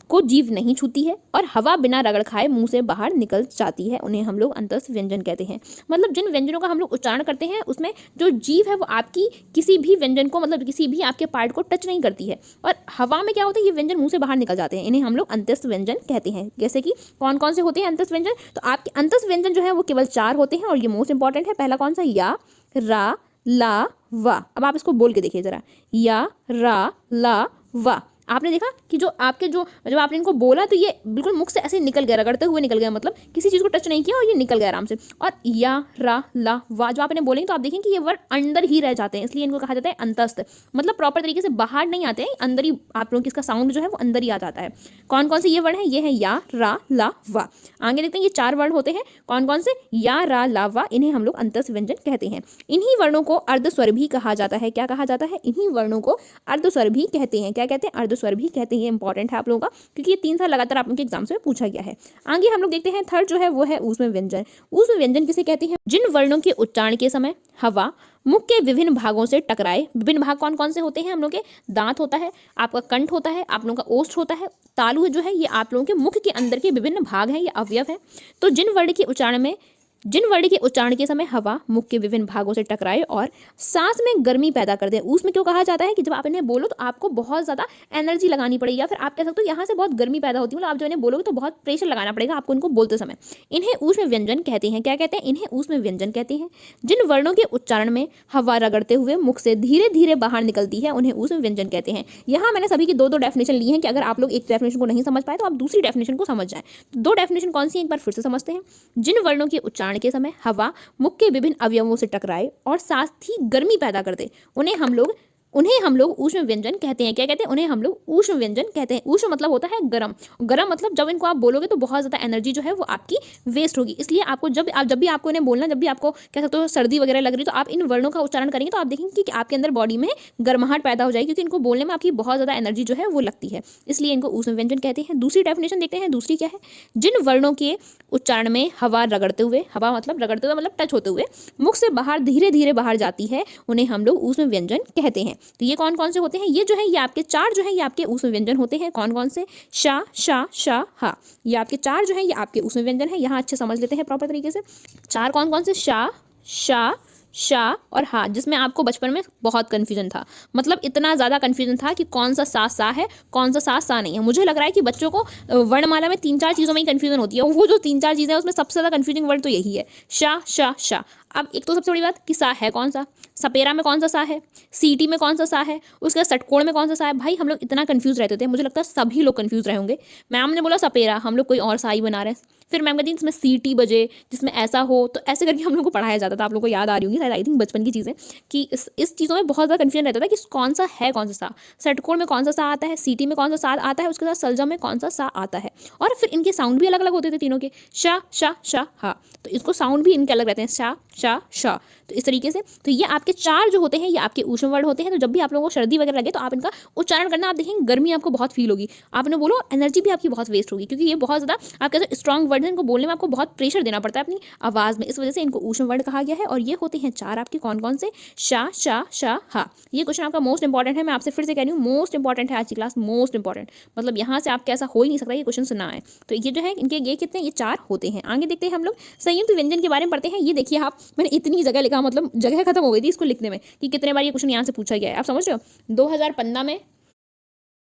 को जीव नहीं छूती है और हवा बिना रगड़ खाए मुंह से बाहर निकल जाती है उन्हें हम लोग अंतस्थ व्यंजन कहते हैं। मतलब जिन व्यंजनों का हम लोग उच्चारण करते हैं उसमें जो जीव है वो आपकी किसी भी व्यंजन को, मतलब किसी भी आपके पार्ट को टच नहीं करती है और हवा में क्या होता है ये व्यंजन मुंह से बाहर निकल जाते हैं, इन्हें हम लोग अंतस्थ व्यंजन कहते हैं। जैसे कि कौन कौन से होते हैं अंतस्थ व्यंजन? तो आपके अंतस्थ व्यंजन जो है वो केवल 4 होते हैं और ये मोस्ट इंपॉर्टेंट है। पहला कौन सा? या, रा, ला, वा। अब आप इसको बोल के देखिए जरा। या, रा, ला, वा। आपने देखा कि जो आपके जब आपने इनको बोला तो ये बिल्कुल मुख से ऐसे निकल गया, रगड़ते हुए निकल गया, मतलब किसी चीज़ को टच नहीं किया और ये निकल गया आराम से। और या, रा, ला, वा जो आपने बोलेंगे तो आप देखेंगे कि ये वर्ड अंदर ही रह जाते हैं, इसलिए इनको कहा जाता है अंतस्थ। मतलब प्रॉपर तरीके से बाहर नहीं आते हैं, अंदर ही आप लोगों की इसका साउंड जो है वो अंदर ही आ जाता है। कौन कौन से ये वर्ड है? ये है या, रा, ला, वा। आगे देखते हैं ये 4 वर्ड होते हैं। कौन कौन से? या, रा, ला, वा, इन्हें हम लोग अंतस्थ व्यंजन कहते हैं। इन्हीं वर्णों को अर्धस्वर भी कहा जाता है। क्या कहा जाता है? इन्हीं वर्णों को अर्धस्वर भी कहते हैं। क्या कहते हैं? अर्धस्वर शब्द स्वर भी कहते हैं। ये इंपॉर्टेंट है आप लोगों का, क्योंकि ये 3 साल लगातार आप लोगों के एग्जाम्स में पूछा गया है। आगे हम लोग देखते हैं थर्ड जो है वो है ऊष्म व्यंजन। ऊष्म व्यंजन किसे कहते हैं? जिन वर्णों के उच्चारण के समय हवा मुख के विभिन्न भागों से टकराए। विभिन्न भाग कौन कौन से होते हैं? हम लोग के दांत होता है, आपका कंठ होता है, आप लोगों का ओष्ठ होता है, तालु जो है ये आप लोगों के मुख के अंदर के विभिन्न भाग हैं, ये अवयव है। तो जिन वर्ण के उच्चारण के समय हवा मुख के विभिन्न भागों से टकराए और सांस में गर्मी पैदा कर दे। उसमें क्यों कहा जाता है कि जब आप इन्हें बोलो तो आपको बहुत ज़्यादा एनर्जी लगानी पड़ेगी, या फिर आप कह सकते हो यहाँ से बहुत गर्मी पैदा होती है, मतलब आप जब इन्हें बोलोगे तो बहुत प्रेशर लगाना पड़ेगा आपको इनको बोलते समय। इन्हें ऊष्म व्यंजन कहते हैं। क्या कहते हैं? इन्हें ऊष्म व्यंजन कहते हैं। जिन वर्णों के उच्चारण में हवा रगड़ते हुए मुख से धीरे धीरे बाहर निकलती है उन्हें ऊष्म व्यंजन कहते हैं। यहाँ मैंने सभी की दो डेफिनेशन ली है कि अगर आप लोग एक डेफिनेशन को नहीं समझ पाए तो आप दूसरी डेफिनेशन को समझ जाएं। दो डेफिनेशन कौन सी है एक बार फिर से समझते हैं। जिन वर्णों के उच्चारण के समय हवा मुख के विभिन्न अवयवों से टकराए और साथ ही गर्मी पैदा कर दे उन्हें हम लोग ऊष्म व्यंजन कहते हैं। क्या कहते हैं? उन्हें हम लोग ऊष्म व्यंजन कहते हैं। ऊष्म मतलब होता है गरम, गरम मतलब जब इनको आप बोलोगे तो बहुत ज़्यादा एनर्जी जो है वो आपकी वेस्ट होगी। इसलिए आपको जब भी आपको इन्हें बोलना, जब भी आपको कह सकते हो सर्दी वगैरह लग रही तो आप इन वर्णों का उच्चारण करेंगे तो आप देखेंगे कि आपके अंदर बॉडी में गर्माहट पैदा हो जाएगी, क्योंकि इनको बोलने में आपकी बहुत ज़्यादा एनर्जी जो है वो लगती है, इसलिए इनको ऊष्म व्यंजन कहते हैं। दूसरी डेफिनेशन देखते हैं। दूसरी क्या है? जिन वर्णों के उच्चारण में हवा रगड़ते हुए, हवा मतलब रगड़ते हुए मतलब टच होते हुए मुख से बाहर धीरे धीरे बाहर जाती है उन्हें हम लोग ऊष्म व्यंजन कहते हैं। तो ये कौन कौन से होते हैं? ये जो है ये आपके चार जो है ये आपके ऊष्म व्यंजन होते हैं। कौन कौन से? शा, शा, शा, हा। ये आपके चार जो है ये आपके ऊष्म व्यंजन है। यहाँ अच्छे समझ लेते हैं प्रॉपर तरीके से। चार कौन कौन से? शा, शा, शा और हा, जिसमें आपको बचपन में बहुत कन्फ्यूजन था, मतलब इतना ज़्यादा कन्फ्यूजन था कि कौन सा सा है, कौन सा सा नहीं है। मुझे लग रहा है कि बच्चों को वर्णमाला में 3-4 चीज़ों में ही कन्फ्यूजन होती है, वो जो 3-4 चीज़ें हैं उसमें सबसे ज़्यादा कन्फ्यूजिंग वर्ड तो यही है, शा, शा, शा। अब एक तो सबसे बड़ी बात कि सा है कौन सा, सपेरा में कौन सा सा है, सीटी में कौन सा सा है, उसके बाद षटकोण में कौन सा सा है। भाई हम लोग इतना कंफ्यूज रहते थे, मुझे लगता है सभी लोग कंफ्यूज रहे होंगे। मैम ने बोला सपेरा, हम लोग कोई और सा ही बना रहे हैं। फिर मैम कहती जिसमें सीटी बजे, जिसमें ऐसा हो, तो ऐसे करके हम लोग को पढ़ाया जाता था। आप लोग को याद आ रही होंगी शायद, आई थिंक बचपन की चीज़ें, कि इस चीज़ों में बहुत ज़्यादा कन्फ्यूजन रहता था कि कौन सा है कौन सा सा, षटकोण में कौन सा सा आता है, सीटी में कौन सा सा आता है, उसके साथ सलजा में कौन सा सा आता है। और फिर इनके साउंड भी अलग अलग होते थे तीनों के, शा, शा, शा, हा। तो इसको साउंड भी इनके अलग रहते हैं, शा, शा, शा। तो इस तरीके से तो ये आपके चार जो होते हैं ये आपके ऊष्म वर्ड होते हैं। तो जब भी आप लोगों को सर्दी वगैरह लगे तो आप इनका उच्चारण करना, आप देखेंगे गर्मी आपको बहुत फील होगी, आपने बोलो एनर्जी भी आपकी बहुत वेस्ट होगी, क्योंकि ये बहुत ज़्यादा आप कहते स्ट्रॉन्ग वर्ड है, इनको बोलने में आपको बहुत प्रेशर देना पड़ता है अपनी आवाज़ में, इस वजह से इनको ऊष्म वर्ड कहा गया है। और ये होते हैं चार आपके कौन कौन से? शा, शा, शा, हा। ये क्वेश्चन आपका मोस्ट इंपॉर्टेंट है, मैं आपसे फिर से कह रही हूँ मोस्ट इंपॉर्टेंट है आज की क्लास, मोस्ट इंपॉर्टेंट, मतलब यहाँ से आपके ऐसा हो ही नहीं सकता ये क्वेश्चन सुना है। तो ये जो है इनके ये कितने, ये चार होते हैं। आगे देखते हैं हम लोग संयुक्त व्यंजन के बारे में पढ़ते हैं। ये देखिए आप, मैंने इतनी जगह लिखा, मतलब जगह खत्म हो गई थी इसको लिखने में कि कितने बार ये क्वेश्चन यहाँ से पूछा गया है। आप समझ रहे हो 2015 में,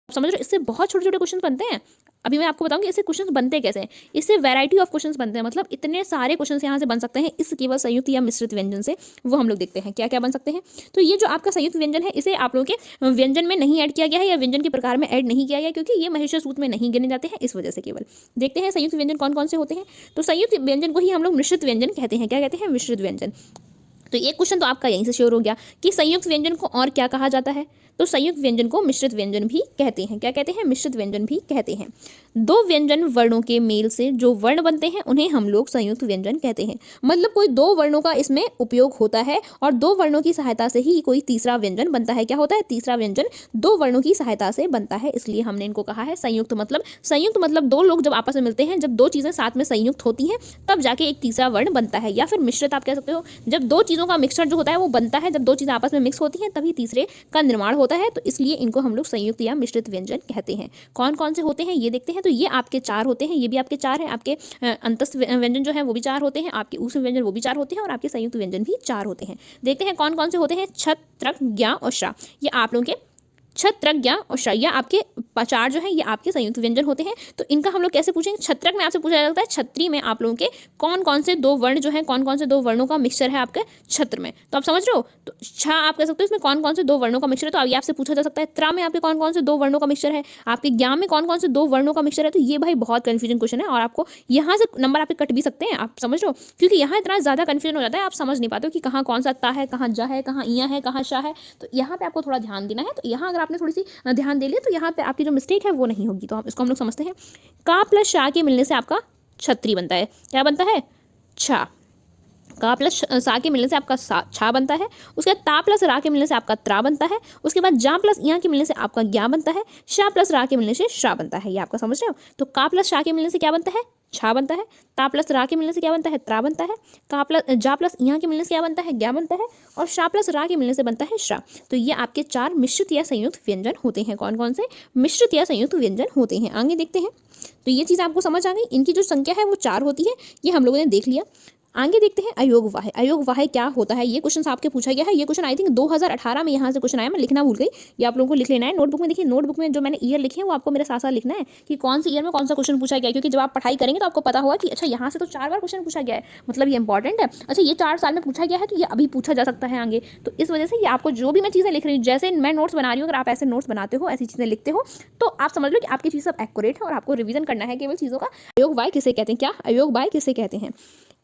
समझ रहे हो, इससे बहुत छोटे छोटे क्वेश्चन बनते हैं। अभी मैं आपको बताऊंगी इससे क्वेश्चन बनते कैसे हैं। इससे वैरायटी ऑफ क्वेश्चन बनते हैं, मतलब इतने सारे क्वेश्चन यहाँ से बन सकते हैं इस केवल संयुक्त या मिश्रित व्यंजन से। वो हम लोग देखते हैं क्या क्या बन सकते हैं। तो ये जो आपका संयुक्त व्यंजन है इसे आप लोगों के व्यंजन में नहीं ऐड किया गया है, या व्यंजन के प्रकार में ऐड नहीं किया गया, क्योंकि ये महेश्वर सूत्र में नहीं गिने जाते हैं, इस वजह से केवल देखते हैं संयुक्त व्यंजन कौन कौन से होते हैं। तो संयुक्त व्यंजन को ही हम लोग मिश्रित व्यंजन कहते हैं। क्या कहते हैं? मिश्रित व्यंजन। तो ये क्वेश्चन तो आपका यहीं से श्योर हो गया कि संयुक्त व्यंजन को और क्या कहा जाता है। तो संयुक्त व्यंजन को मिश्रित व्यंजन भी कहते हैं। क्या कहते हैं? मिश्रित व्यंजन भी कहते हैं। दो व्यंजन वर्णों के मेल से जो वर्ण बनते हैं उन्हें हम लोग संयुक्त व्यंजन कहते हैं। मतलब कोई दो वर्णों का इसमें उपयोग होता है और दो वर्णों की सहायता से ही कोई तीसरा व्यंजन बनता है। क्या होता है? तीसरा व्यंजन दो वर्णों की सहायता से बनता है, इसलिए हमने इनको कहा है संयुक्त। मतलब दो लोग जब आपस में मिलते हैं, जब दो चीज़ें साथ में संयुक्त होती हैं तब जाके एक तीसरा वर्ण बनता है। या फिर मिश्रित आप कह सकते हो, जब दो चीज़ों का मिक्सचर जो होता है वो बनता है, जब दो चीज़ें आपस में मिक्स होती हैं तभी तीसरे का निर्माण होता है। तो इसलिए इनको हम लोग संयुक्त या मिश्रित व्यंजन कहते हैं। कौन कौन से होते हैं ये देखते हैं। तो ये आपके चार होते हैं, ये भी आपके चार हैं। आपके अंतस्थ व्यंजन जो है वो भी चार होते हैं, आपके ऊष्म व्यंजन वो भी चार होते हैं, और आपके संयुक्त व्यंजन भी चार होते हैं। देखते हैं कौन कौन से होते हैं। छत, त्रक, ज्ञा और श्रा। ये आप लोगों के छत्रक, ज्ञा और श्रा, या आपके चार जो है ये आपके संयुक्त व्यंजन होते हैं। तो इनका हम लोग कैसे पूछेंगे। छत्रक में आपसे पूछा जा सकता है छत्री में आप लोगों के कौन कौन से दो वर्ण जो है, कौन कौन से दो वर्णों का मिक्सचर है आपके छत्र में। तो आप समझ रहे हो। तो छा आप कह सकते हो इसमें कौन कौन से दो वर्णों का मिक्सचर है, तो ये आपसे पूछा जा सकता है। त्रा में आपके कौन कौन से दो वर्णों का मिक्सचर है, आपके ज्ञा में कौन कौन से दो वर्णों का मिक्सचर है। तो ये भाई बहुत कन्फ्यूजन क्वेश्चन है, और आपको यहाँ से नंबर आपके कट भी सकते हैं। आप समझ रहे हो, क्योंकि यहाँ इतना ज़्यादा कन्फ्यूजन हो जाता है, आप समझ नहीं पाते हो कि कहाँ कौन सा ता है, कहाँ जा है, कहाँ इया है, कहाँ शा है। तो यहाँ पे आपको थोड़ा ध्यान देना है। तो यहाँ अगर आपने थोड़ी सी ध्यान दे लिया तो यहाँ पे आपकी जो मिस्टेक है वो नहीं होगी। तो इसको हम लोग समझते हैं। का प्लस शा के मिलने से आपका छत्री बनता है। क्या बनता है? छा। का प्लस सा के मिलने से आपका छा बनता है, उसके बाद ता प्लस रा के मिलने से आपका त्रा बनता है, उसके बाद जा प्लस या के मिलने से आपका ज्ञा बनता है, शा प्लस रा के मिलने से श्रा बनता है। ये आपका समझ रहे हो। तो का प्लस शा के मिलने से क्या बनता है, छा बनता है, ता प्लस रा के मिलने से क्या बनता है, त्रा बनता है, का प्लस जा प्लस या के मिलने से क्या बनता है, ज्ञा बनता है, और शा प्लस रा के मिलने से बनता है श्रा। तो ये आपके 4 मिश्रित या संयुक्त व्यंजन होते हैं। कौन कौन से मिश्रित या संयुक्त व्यंजन होते हैं, आगे देखते हैं। तो ये चीज़ आपको समझ आ गई। इनकी जो संख्या है वो 4 होती है, ये हम लोगों ने देख लिया। आगे देखते हैं अयोग वाह्य। अयोग वाह्य क्या होता है, ये क्वेश्चन आपके पूछा गया है। ये क्वेश्चन आई थिंक 2018 में यहाँ से क्वेश्चन आया, मैं लिखना भूल गई। ये आप लोगों को लिख लेना है नोटबुक में। देखिए नोटबुक में जो मैंने ईयर लिखे हैं वो आपको मेरे साथ साथ लिखना है कि कौन से ईयर में कौन सा क्वेश्चन पूछा गया है, क्योंकि जब आप पढ़ाई करेंगे तो आपको पता होगा कि अच्छा यहाँ से तो 4 बार क्वेश्चन पूछा गया है, मतलब ये इंपॉर्टेंट है। अच्छा ये 4 साल में पूछा गया है तो ये अभी पूछा जा सकता है आगे। तो इस वजह से ये आपको जो भी मैं चीज़ें लिख रही हूँ, जैसे मैं नोट्स बना रही हूँ, अगर आप ऐसे नोट्स बनाते हो, ऐसी चीज़ें लिखते हो, तो आप समझ लो कि आपकी चीज़ सब एक्यूरेट है और आपको रिवीजन करना है केवल चीज़ों का। अयोग वाह्य किसे कहते हैं, क्या अयोग वाह्य किसे कहते हैं।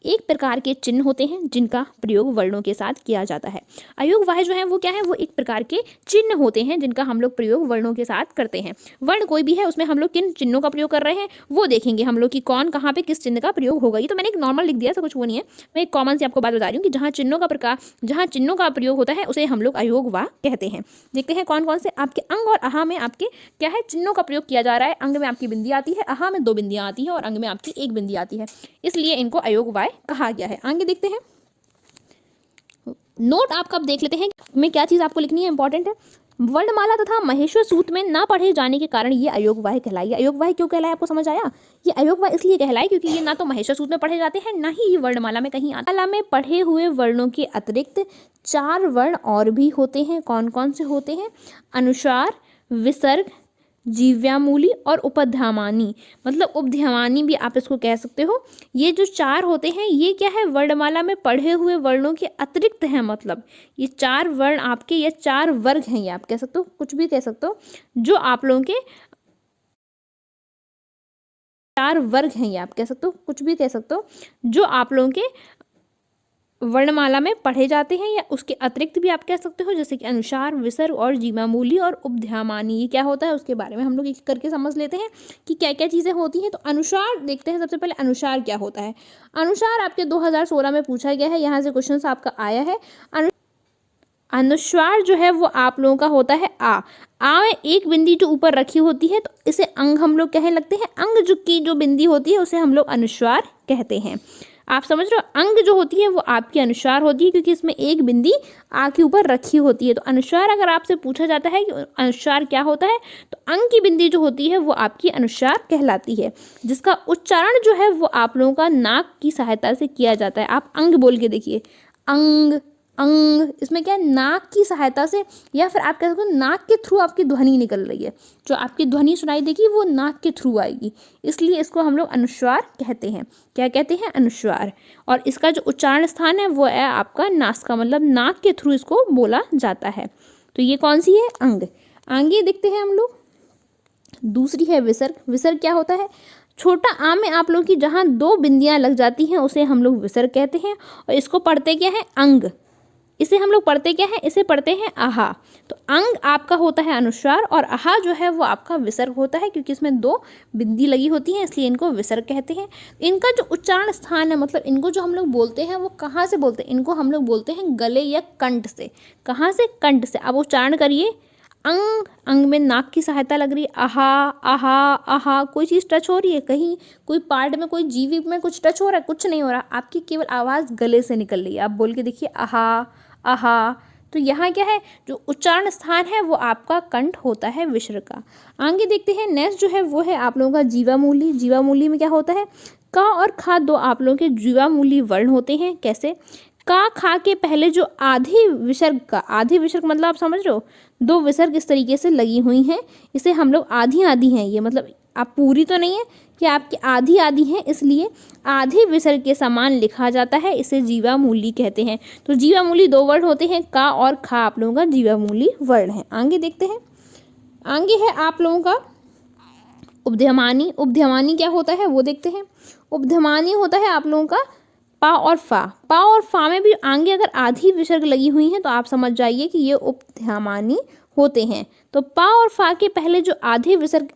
एक प्रकार के चिन्ह होते हैं जिनका प्रयोग वर्णों के साथ किया जाता है। अयोग वाह्य जो है वो क्या है, वो एक प्रकार के चिन्ह होते हैं जिनका हम लोग प्रयोग वर्णों के साथ करते हैं। वर्ण कोई भी है उसमें हम लोग किन चिन्हों का प्रयोग कर रहे हैं वो देखेंगे हम लोग कि कौन कहाँ पे किस चिन्ह का प्रयोग होगा। ये तो मैंने एक नॉर्मल लिख दिया, तो कुछ वो नहीं है। मैं एक कॉमन सी आपको बात बता रही हूँ कि जहाँ चिन्हों का प्रयोग होता है उसे हम लोग अयोग वाह्य कहते हैं। देखते हैं कौन कौन से। आपके अंग और आहा में आपके क्या है, चिन्हों का प्रयोग किया जा रहा है। अंग में आपकी बिंदी आती है, आहा में 2 बिंदियां आती है और अंग में आपकी 1 बिंदी आती है, इसलिए इनको अयोग वाह्य कहा गया है। आगे देखते हैं। नोट आप कब देख लेते हैं में क्या चीज आपको लिखनी है, इंपॉर्टेंट है। वर्णमाला तथा महेश्वर सूत्र में ना पढ़े जाने के कारण ये अयोग वाह्य कहलाई। अयोग वाह्य क्यों कहलाए, आपको समझ आया। ये अयोग वाह्य इसलिए कहलाए क्योंकि ये ना तो महेश्वर सूत्र में पढ़े जाते हैं, ना ही ये वर्णमाला में कहीं आता है। वर्णमाला में पढ़े हुए वर्णों के अतिरिक्त 4 वर्ण और भी होते हैं। कौन कौन से होते हैं, अनुस्वार, विसर्ग, जीव्यामूली और उपध्मानी, मतलब उपध्मानी भी आप इसको कह सकते हो। ये जो 4 होते हैं ये क्या है, वर्णमाला में पढ़े हुए वर्णों के अतिरिक्त हैं। मतलब ये 4 वर्ण आपके, ये 4 वर्ग हैं, ये आप कह सकते हो, कुछ भी कह सकते हो, जो आप लोगों के 4 वर्ग हैं, ये आप कह सकते हो, कुछ भी कह सकते हो, जो आप लोगों के वर्णमाला में पढ़े जाते हैं, या उसके अतिरिक्त भी आप कह सकते हो, जैसे कि अनुस्वार, विसर्ग और जीवामूली और उपध्मानी। ये क्या होता है उसके बारे में हम लोग एक करके समझ लेते हैं कि क्या क्या चीज़ें होती हैं। तो अनुस्वार देखते हैं। सबसे पहले अनुस्वार क्या होता है। अनुस्वार आपके 2016 में पूछा गया है, यहाँ से क्वेश्चन आपका आया है। अनुस्वार जो है वो आप लोगों का होता है आ में 1 बिंदी जो ऊपर रखी होती है तो इसे अंग हम लोग कहने लगते हैं। अंग जो बिंदी होती है उसे हम लोग अनुस्वार कहते हैं। आप समझ रहे हो, अंग जो होती है वो आपकी अनुस्वार होती है क्योंकि इसमें 1 बिंदी आ के ऊपर रखी होती है। तो अनुस्वार अगर आपसे पूछा जाता है कि अनुस्वार क्या होता है, तो अंग की बिंदी जो होती है वो आपकी अनुस्वार कहलाती है, जिसका उच्चारण जो है वो आप लोगों का नाक की सहायता से किया जाता है। आप अंग बोल के देखिए, अंग अंग, इसमें क्या है, नाक की सहायता से, या फिर आप कह सकते हो नाक के थ्रू आपकी ध्वनि निकल रही है। जो आपकी ध्वनि सुनाई देगी वो नाक के थ्रू आएगी, इसलिए इसको हम लोग अनुस्वार कहते हैं। क्या कहते हैं, अनुस्वार। और इसका जो उच्चारण स्थान है वो है आपका नासिका, मतलब नाक के थ्रू इसको बोला जाता है। तो ये कौन सी है, अंग। आगे देखते हैं हम लोग। दूसरी है विसर्ग। विसर्ग क्या होता है, छोटा आ में आप लोग की जहाँ 2 बिंदियाँ लग जाती हैं उसे हम लोग विसर्ग कहते हैं। और इसको पढ़ते क्या है, अंग। इसे हम लोग पढ़ते क्या है, इसे पढ़ते हैं आहा। तो अंग आपका होता है अनुस्वार और आहा जो है वो आपका विसर्ग होता है, क्योंकि इसमें 2 बिंदी लगी होती हैं, इसलिए इनको विसर्ग कहते हैं। इनका जो उच्चारण स्थान है, मतलब इनको जो हम लोग बोलते हैं वो कहाँ से बोलते हैं, इनको हम लोग बोलते हैं गले या कंठ से। कहाँ से, कंठ से। अब उच्चारण करिए, अंग। अंग में नाक की सहायता लग रही है, आहा आहा आहा। कोई चीज़ टच हो रही है कहीं, कोई पार्ट में, कोई जीव में कुछ टच हो रहा है, कुछ नहीं हो रहा, आपकी केवल आवाज़ गले से निकल रही है। आप बोल के देखिए, आहा आहा। तो यहाँ क्या है, जो उच्चारण स्थान है वो आपका कंठ होता है विसर्ग का। आगे देखते हैं, नेक्स्ट जो है वो है आप लोगों का जीवामूली। जीवामूली में क्या होता है, का और खा 2 आप लोगों के जीवामूली वर्ण होते हैं। कैसे, का खा के पहले जो आधी विसर्ग का, आधी विसर्ग मतलब आप समझ रहे हो, 2 विसर्ग इस तरीके से लगी हुई हैं, इसे हम लोग आधी आधी हैं, ये मतलब आप पूरी तो नहीं है कि आपकी आधी आधी हैं, इसलिए आधी विसर्ग के समान लिखा जाता है, इसे जीवामूली कहते हैं। तो जीवामूली 2 वर्ण होते हैं, का और खा आप लोगों का जीवामूली वर्ण है। आगे देखते हैं। आगे है आप लोगों का उपध्मानी। उपध्मानी क्या होता है वो देखते हैं। उपध्मानी होता है आप लोगों का पा और फा। पा और फा में भी आगे अगर आधी विसर्ग लगी हुई हैं तो आप समझ जाइए कि ये उपध्मानी होते हैं। तो पा और फा के पहले जो आधे विसर्ग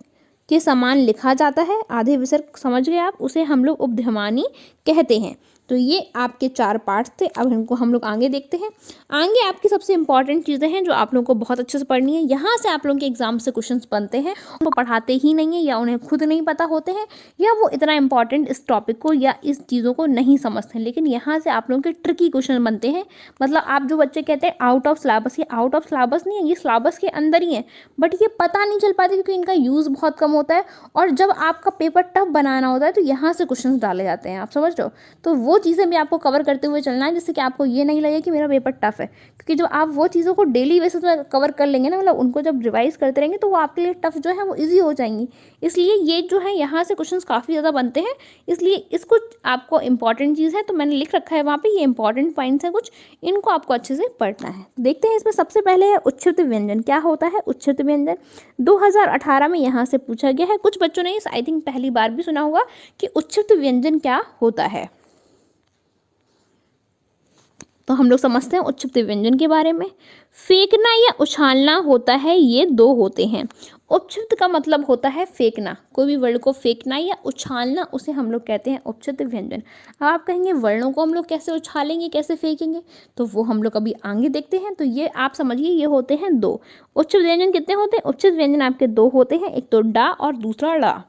के समान लिखा जाता है, आधे विसर्ग समझ गए आप, उसे हम लोग उपध्मानी कहते हैं। तो ये आपके 4 पार्ट्स थे। अब इनको हम लोग आगे देखते हैं। आगे आपकी सबसे इंपॉर्टेंट चीज़ें हैं जो आप लोगों को बहुत अच्छे से पढ़नी है। यहाँ से आप लोगों के एग्जाम से क्वेश्चंस बनते हैं, वो पढ़ाते ही नहीं है या उन्हें खुद नहीं पता होते हैं या वो इतना इंपॉर्टेंट इस टॉपिक को या इस चीज़ों को नहीं समझते हैं, लेकिन यहाँ से आप लोगों के ट्रिकी क्वेश्चन बनते हैं। मतलब आप जो बच्चे कहते हैं आउट ऑफ सिलेबस, ये आउट ऑफ सिलेबस नहीं है, ये सिलेबस के अंदर ही है, बट ये पता नहीं चल पाता क्योंकि इनका यूज़ बहुत कम होता है। और जब आपका पेपर टफ बनाना होता है तो यहाँ से क्वेश्चन डाले जाते हैं, आप समझ रहे हो। तो वो चीज़ें भी आपको कवर करते हुए चलना है, जिससे कि आपको ये नहीं लगे कि मेरा पेपर टफ है, क्योंकि जब आप वो चीज़ों को डेली बेसिस में कवर कर लेंगे ना, मतलब उनको जब रिवाइज करते रहेंगे तो वो आपके लिए टफ जो है वो ईजी हो जाएंगी। इसलिए ये जो है यहाँ से क्वेश्चंस काफ़ी ज़्यादा बनते हैं, इसलिए इसको आपको इंपॉर्टेंट चीज़ है तो मैंने लिख रखा है वहाँ पे, ये इंपॉर्टेंट पॉइंट्स हैं कुछ, इनको आपको अच्छे से पढ़ना है। देखते हैं इसमें सबसे पहले है उच्छिष्ट व्यंजन। क्या होता है उच्छिष्ट व्यंजन? 2018 में यहाँ से पूछा गया है। कुछ बच्चों ने इस आई थिंक पहली बार भी सुना होगा कि उच्छिष्ट व्यंजन क्या होता है। तो हम लोग समझते हैं उच्छिष्ट व्यंजन के बारे में। फेंकना या उछालना होता है, ये 2 होते हैं। उपक्षिप्त का मतलब होता है फेंकना, कोई भी वर्ड को फेंकना या उछालना, उसे हम लोग कहते हैं उपक्षिप्त व्यंजन। अब आप कहेंगे वर्णों को हम लोग कैसे उछालेंगे, कैसे फेंकेंगे, तो वो हम लोग अभी आगे देखते हैं। तो ये आप समझिए ये होते हैं 2 उपक्षिप्त व्यंजन। कितने होते हैं उपक्षिप्त व्यंजन? आपके 2 होते हैं, एक तो डा और दूसरा ला।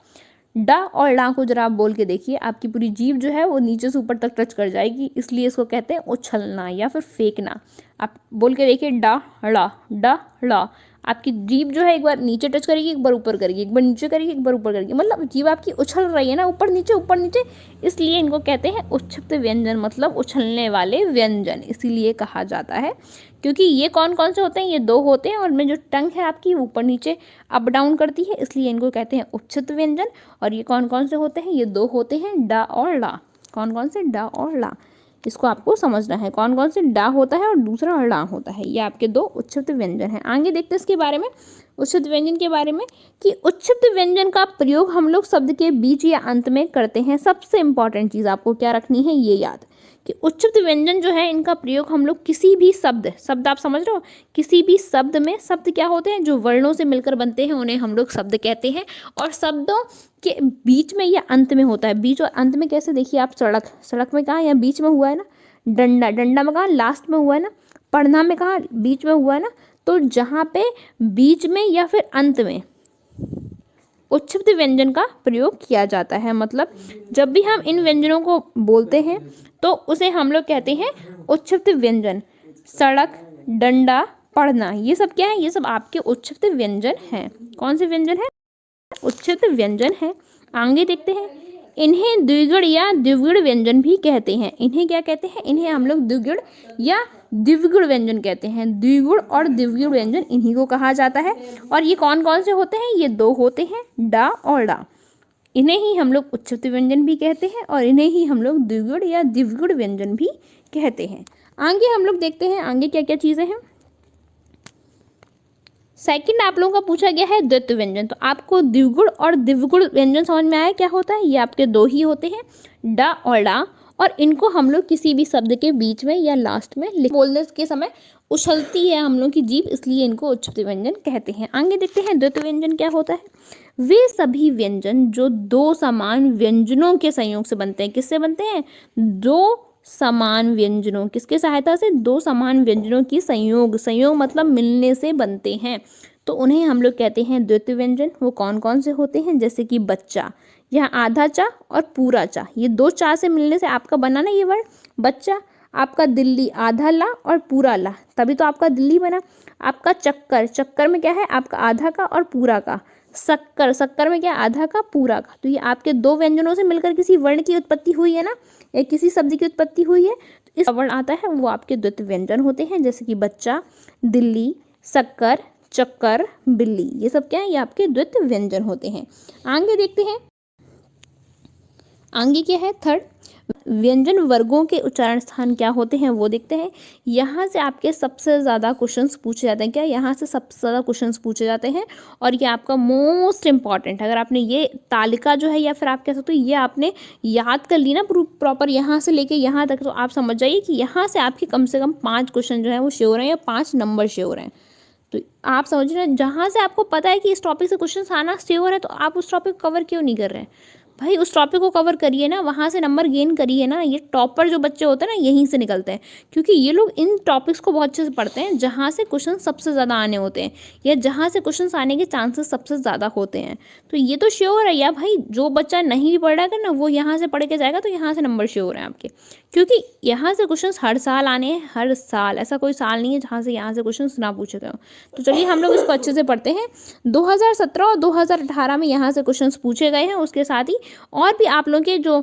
डा और ला को जरा आप बोल के देखिए, आपकी पूरी जीभ जो है वो नीचे से ऊपर तक टच कर जाएगी, इसलिए इसको कहते हैं उछलना या फिर फेंकना। आप बोल के देखिए डा ला, आपकी जीभ जो है एक बार नीचे टच करेगी, एक बार ऊपर करेगी, एक बार नीचे करेगी, एक बार ऊपर करेगी, मतलब जीभ आपकी उछल रही है ना, ऊपर नीचे, इसलिए इनको कहते हैं उच्छिष्ट व्यंजन, मतलब उछलने वाले व्यंजन इसीलिए कहा जाता है। क्योंकि ये कौन कौन से होते हैं? ये 2 होते हैं और इनमें जो टंग है आपकी ऊपर नीचे अप डाउन करती है, इसलिए इनको कहते हैं उच्छिष्ट व्यंजन। और ये कौन कौन से होते हैं? ये 2 होते हैं, डा और ला। कौन कौन से? डा और ला। इसको आपको समझना है, कौन कौन से डा होता है और दूसरा ला होता है। ये आपके 2 उच्छिष्ट व्यंजन हैं। आगे देखते हैं इसके बारे में, उच्छिष्ट व्यंजन के बारे में, कि उच्छिष्ट व्यंजन का प्रयोग हम लोग शब्द के बीच या अंत में करते हैं। सबसे इंपॉर्टेंट चीज़ आपको क्या रखनी है, ये याद कि उच्छिष्ट व्यंजन जो है इनका प्रयोग हम लोग किसी भी शब्द आप समझ रहे हो, किसी भी शब्द में, शब्द क्या होते हैं? जो वर्णों से मिलकर बनते हैं उन्हें हम लोग शब्द कहते हैं। और शब्दों के बीच में या अंत में होता है। बीच और अंत में कैसे? देखिए आप, सड़क में कहाँ? यहाँ बीच में हुआ है ना। डंडा में कहाँ? लास्ट में हुआ है ना। पढ़ना में कहाँ? बीच में हुआ है ना। तो जहाँ पे बीच में या फिर अंत में उच्छिष्ट व्यंजन का प्रयोग किया जाता है, मतलब जब भी हम इन व्यंजनों को बोलते हैं तो उसे हम लोग कहते हैं उच्छिष्ट व्यंजन। सड़क, डंडा, पढ़ना, ये सब क्या है? ये सब आपके उच्छिष्ट व्यंजन हैं। कौन से व्यंजन है? उच्छिष्ट व्यंजन है। आगे देखते हैं, इन्हें द्विगुण या द्विगुण व्यंजन भी कहते हैं। इन्हें क्या कहते हैं? इन्हें हम लोग द्विगुण या द्विगुण व्यंजन कहते हैं। द्विगुण और द्विगुण व्यंजन इन्हीं को कहा जाता है। और ये कौन कौन से होते हैं? ये 2 होते हैं, डा और ला। इन्हें ही हम लोग उच्छिष्ट व्यंजन भी कहते हैं और इन्हें ही हम लोग द्विगुण या द्विगुण व्यंजन भी कहते हैं। आगे हम लोग देखते हैं आगे क्या क्या चीज़ें हैं। सेकंड आप लोगों का पूछा गया है द्वित्व व्यंजन। तो आपको द्विगुण और द्विगुण व्यंजन समझ में आया क्या होता है? ये आपके 2 ही होते हैं, डा और ला, और इनको हम लोग किसी भी शब्द के बीच में या लास्ट में बोलने के समय उछलती है हम लोग की जीभ, इसलिए इनको उच्छिष्ट व्यंजन कहते हैं। आगे देखते हैं द्वित्व व्यंजन क्या होता है। वे सभी व्यंजन जो 2 समान व्यंजनों के संयोग से बनते हैं। किससे बनते हैं? 2 समान व्यंजनों, किसके सहायता से? 2 समान व्यंजनों की संयोग मतलब मिलने से बनते हैं, तो उन्हें हम लोग कहते हैं द्वित्व व्यंजन। वो कौन कौन से होते हैं? जैसे कि बच्चा, यहाँ आधा चा और पूरा चा, ये 2 चा से मिलने से आपका बना ना ये वर्ड बच्चा। आपका दिल्ली, आधा ला और पूरा ला, तभी तो आपका दिल्ली बना। आपका चक्कर में क्या है? आपका आधा का और पूरा का। शक्कर में क्या? आधा का पूरा का। तो ये आपके 2 व्यंजनों से मिलकर किसी वर्ण की उत्पत्ति हुई है ना, या किसी शब्द की उत्पत्ति हुई है, तो इस वर्ण आता है वो आपके द्वित्व व्यंजन होते हैं। जैसे कि बच्चा, दिल्ली, शक्कर, चक्कर, बिल्ली, ये सब क्या है? ये आपके द्वित्व व्यंजन होते हैं। आगे देखते हैं, आगे क्या है? थर्ड, व्यंजन वर्गों के उच्चारण स्थान क्या होते हैं वो देखते हैं। यहाँ से आपके सबसे ज़्यादा क्वेश्चंस पूछे जाते हैं। क्या? यहाँ से सबसे ज़्यादा क्वेश्चंस पूछे जाते हैं और ये आपका मोस्ट इम्पॉर्टेंट, अगर आपने ये तालिका जो है या फिर आप कह सकते हो ये आपने याद कर ली ना प्रॉपर यहाँ से लेके यहाँ तक, तो आप समझ जाइए कि यहाँ से आपके कम से कम 5 क्वेश्चन जो है वो श्योर हैं या 5 नंबर श्योर हैं। तो आप समझ रहे हैं, जहाँ से आपको पता है कि इस टॉपिक से क्वेश्चन आना श्योर है, तो आप उस टॉपिक को कवर क्यों नहीं कर रहे हैं भाई? उस टॉपिक को कवर करिए ना, वहाँ से नंबर गेन करिए ना। ये टॉपर जो बच्चे होते हैं ना, यहीं से निकलते हैं, क्योंकि ये लोग इन टॉपिक्स को बहुत अच्छे से पढ़ते हैं जहाँ से क्वेश्चन सबसे ज़्यादा आने होते हैं, या जहाँ से क्वेश्चन आने के चांसेस सबसे ज़्यादा होते हैं। तो ये तो श्योर है यार भाई, जो बच्चा नहीं भी पढ़ रहा है ना, वो यहाँ से पढ़ के जाएगा तो यहाँ से नंबर श्योर है आपके, क्योंकि यहाँ से क्वेश्चन हर साल आने हैं, हर साल। ऐसा कोई साल नहीं है जहाँ से यहाँ से क्वेश्चन ना पूछे गए हो। तो चलिए हम लोग इसको अच्छे से पढ़ते हैं। 2017 और 2018 में यहाँ से क्वेश्चंस पूछे गए हैं। उसके साथ ही और भी आप लोगों के जो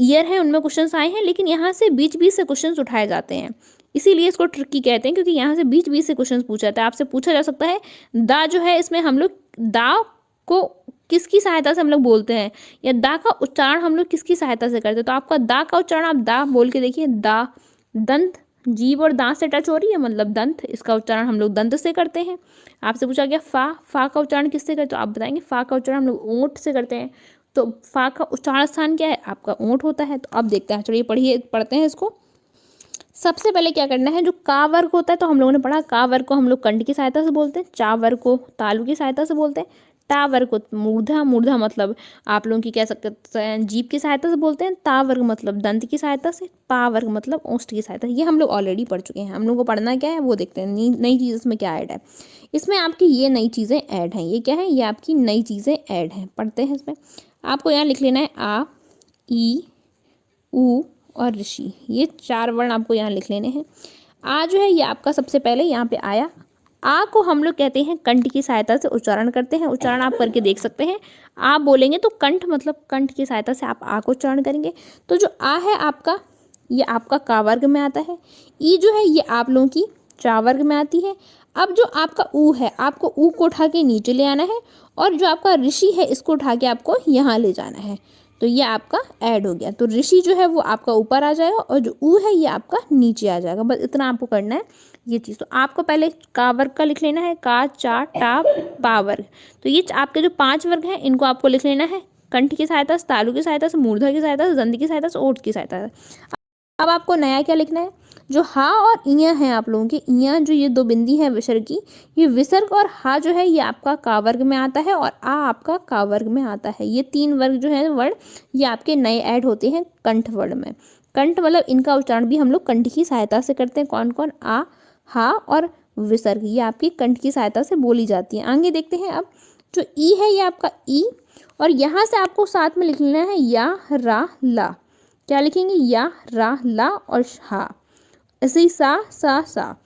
ईयर हैं उनमें क्वेश्चंस आए हैं, लेकिन यहाँ से बीच बीच से क्वेश्चंस उठाए जाते हैं, इसीलिए इसको ट्रिकी कहते हैं, क्योंकि यहाँ से बीच बीच से क्वेश्चंस पूछा जाता है। आपसे पूछा जा सकता है दा जो है, इसमें हम लोग दा को किसकी सहायता से हम लोग बोलते हैं, या दा का उच्चारण हम लोग किसकी सहायता से करते हैं। तो आपका दा का उच्चारण आप दा बोल के देखिए। दा, दंत, जीभ और दांत से टच हो रही है, मतलब दंत, इसका उच्चारण हम लोग दंत से करते हैं। आपसे पूछा गया फा का उच्चारण किससे करते, तो आप बताएंगे फा का उच्चारण हम लोग ओंठ से करते हैं। तो फा का उच्चारण स्थान क्या है, आपका ओंठ होता है। तो अब देखते हैं, चलिए पढ़ते हैं इसको। सबसे पहले क्या करना है, जो का वर्ग होता है, तो हम लोगों ने पढ़ा का वर्ग को हम लोग कंठ की सहायता से बोलते हैं, चा वर्ग को तालु की सहायता से बोलते हैं, टा वर्ग को मूर्धा मतलब आप लोगों की कह सकते हैं जीभ की सहायता से बोलते हैं, ता वर्ग मतलब दंत की सहायता से, पा वर्ग मतलब ओष्ठ की सहायता से। ये हम लोग ऑलरेडी पढ़ चुके हैं। हम लोग को पढ़ना क्या है वो देखते हैं, नई चीज़ इसमें क्या ऐड है। इसमें आपकी ये नई चीज़ें ऐड हैं। ये क्या है, ये आपकी नई चीज़ें ऐड हैं। पढ़ते हैं इसमें। आपको यहाँ लिख लेना है आ, ई, उ और ऋषि, ये 4 वर्ण आपको यहाँ लिख लेने हैं। आ जो है ये आपका सबसे पहले यहाँ पे आया। आ को हम लोग कहते हैं कंठ की सहायता से उच्चारण करते हैं। उच्चारण आप करके देख सकते हैं। आ बोलेंगे तो कंठ मतलब कंठ की सहायता से आप आ को उच्चारण करेंगे। तो जो आ है आपका, ये आपका का वर्ग में आता है। ई जो है ये आप लोगों की चा वर्ग में आती है। अब जो आपका ऊ है, आपको ऊ को उठा के नीचे ले आना है, और जो आपका ऋषि है इसको उठा के आपको यहाँ ले जाना है। तो ये आपका ऐड हो गया। तो ऋषि जो है वो आपका ऊपर आ जाएगा, और जो ऊ है ये आपका नीचे आ जाएगा। बस इतना आपको करना है ये चीज़। तो आपको पहले का वर्ग का लिख लेना है, का, चा, टा, पा वर्ग। तो ये आपके जो 5 वर्ग हैं इनको आपको लिख लेना है कंठ की सहायता से, तालु की सहायता से, मूर्धा की सहायता से, दंत की सहायता से, ओठ की सहायता से। अब आपको नया क्या लिखना है, जो हा और इया हैं आप लोगों के, इया जो ये 2 बिंदी है विसर्ग की, ये विसर्ग और हा जो है ये आपका का वर्ग में आता है, और आ आपका का वर्ग में आता है। ये 3 वर्ग जो है वर्ण ये आपके नए ऐड होते हैं कंठ वर्ण में। कंठ मतलब इनका उच्चारण भी हम लोग कंठ की सहायता से करते हैं। कौन कौन, आ, हा और विसर्ग, ये आपकी कंठ की सहायता से बोली जाती है। आगे देखते हैं। अब जो ई है ये आपका ई, और यहाँ से आपको साथ में लिख लेना है या, रा, ला। क्या लिखेंगे, या, रा, ला और हा। ऐसे ही सा,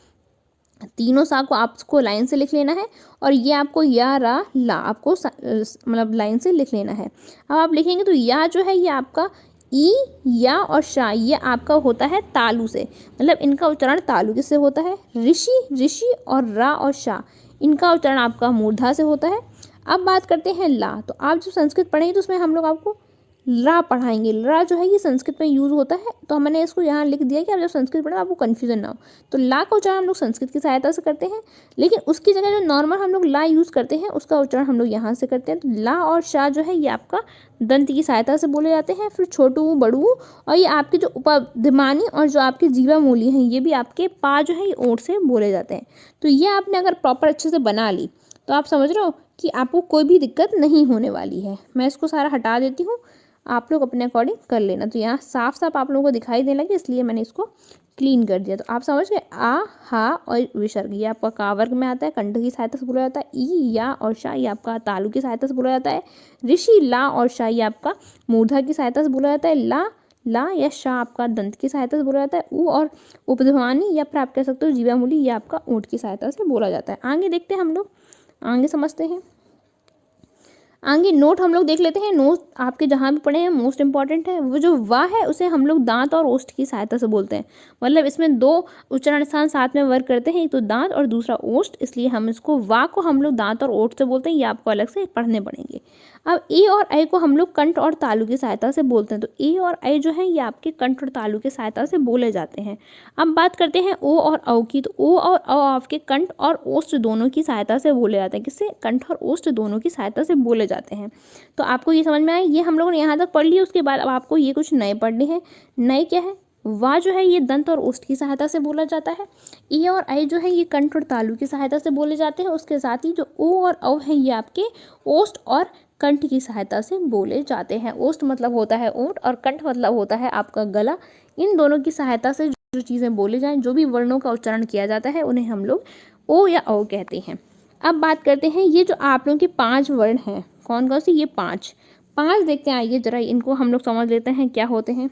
तीनों सा को आपको लाइन से लिख लेना है, और ये आपको या, रा, ला आपको मतलब लाइन से लिख लेना है। अब आप लिखेंगे तो या जो है ये आपका ई, या और शा, ये आपका होता है तालु से, मतलब इनका उच्चारण तालु किससे होता है, ऋषि और रा और शा, इनका उच्चारण आपका मूर्धा से होता है। अब बात करते हैं ला। तो आप जो संस्कृत पढ़ेंगे तो उसमें हम लोग आपको ला पढ़ाएंगे। ला जो है ये संस्कृत में यूज़ होता है, तो हमने इसको यहाँ लिख दिया कि आप जब संस्कृत पढ़ें आपको कन्फ्यूजन ना हो। तो ला का उच्चारण हम लोग संस्कृत की सहायता से करते हैं, लेकिन उसकी जगह जो नॉर्मल हम लोग ला यूज़ करते हैं उसका उच्चारण हम लोग यहाँ से करते हैं। तो ला और शा जो है ये आपका दंत की सहायता से बोले जाते हैं। फिर छोटू, बड़ू, और ये आपके जो उपधिमानी और जो आपके जीवा मूली हैं ये भी आपके पा जो है ये ओठ से बोले जाते हैं। तो ये आपने अगर प्रॉपर अच्छे से बना ली तो आप समझ रहे हो कि आपको कोई भी दिक्कत नहीं होने वाली है। मैं इसको सारा हटा देती हूँ, आप लोग अपने अकॉर्डिंग कर लेना। तो यहाँ साफ साफ आप लोगों को दिखाई देने लगे, इसलिए मैंने इसको क्लीन कर दिया। तो आप समझ गए, आ, हा और विसर्ग ये आपका का वर्ग में आता है, कंठ की सहायता से बोला जाता है। ई, या और शा ये आपका तालु की सहायता से बोला जाता है। ऋषि, ला और शा ये आपका मूर्धा की सहायता से बोला जाता है। ला या शा आपका दंत की सहायता से बोला जाता है। ऊ और उपध्मानी या फिर आप कह सकते हो जीवामूली ये आपका ऊँट की सहायता से बोला जाता है। आगे देखते हैं, हम लोग आगे समझते हैं। आगे नोट हम लोग देख लेते हैं। नोट आपके जहाँ भी पढ़े हैं मोस्ट इंपॉर्टेंट है। वो जो वाह है उसे हम लोग दांत और ओष्ठ की सहायता से बोलते हैं, मतलब इसमें 2 उच्चारण स्थान साथ में वर्क करते हैं, एक तो दांत और दूसरा ओष्ठ, इसलिए हम इसको वाह को हम लोग दांत और ओष्ठ से बोलते हैं। ये आपको अलग से पढ़ने पड़ेंगे। अब ए और ऐ को हम लोग कंठ और तालु की सहायता से बोलते हैं। तो ए और ऐ जो है ये आपके कंठ और तालु की सहायता से बोले जाते हैं। अब बात करते हैं ओ और औ की। तो ओ और औ आपके कंठ और ओष्ठ दोनों की सहायता से बोले जाते हैं। किससे, कंठ और ओष्ठ दोनों की सहायता से बोले जाते हैं। तो आपको ये समझ में आए, ये हम लोगों ने यहाँ तक पढ़ लिया। उसके बाद अब आपको ये कुछ नए पढ़ने हैं। नए क्या है, वा जो है ये दंत और ओष्ठ की सहायता से बोला जाता है। ई और आई जो है ये कंठ और तालु की सहायता से बोले जाते हैं। उसके साथ ही जो ओ और औ है ये आपके ओष्ठ और कंठ की सहायता से बोले जाते हैं। ओष्ठ मतलब होता है ओंठ और कंठ मतलब होता है आपका गला। इन दोनों की सहायता से जो चीज़ें बोली जाएं, जो भी वर्णों का उच्चारण किया जाता है, उन्हें हम लोग ओ या औ कहते हैं। अब बात करते हैं ये जो आप लोगों के 5 वर्ण हैं, कौन कौन सी, ये 5 देखते हैं। आइए जरा इनको हम लोग समझ लेते हैं क्या होते हैं।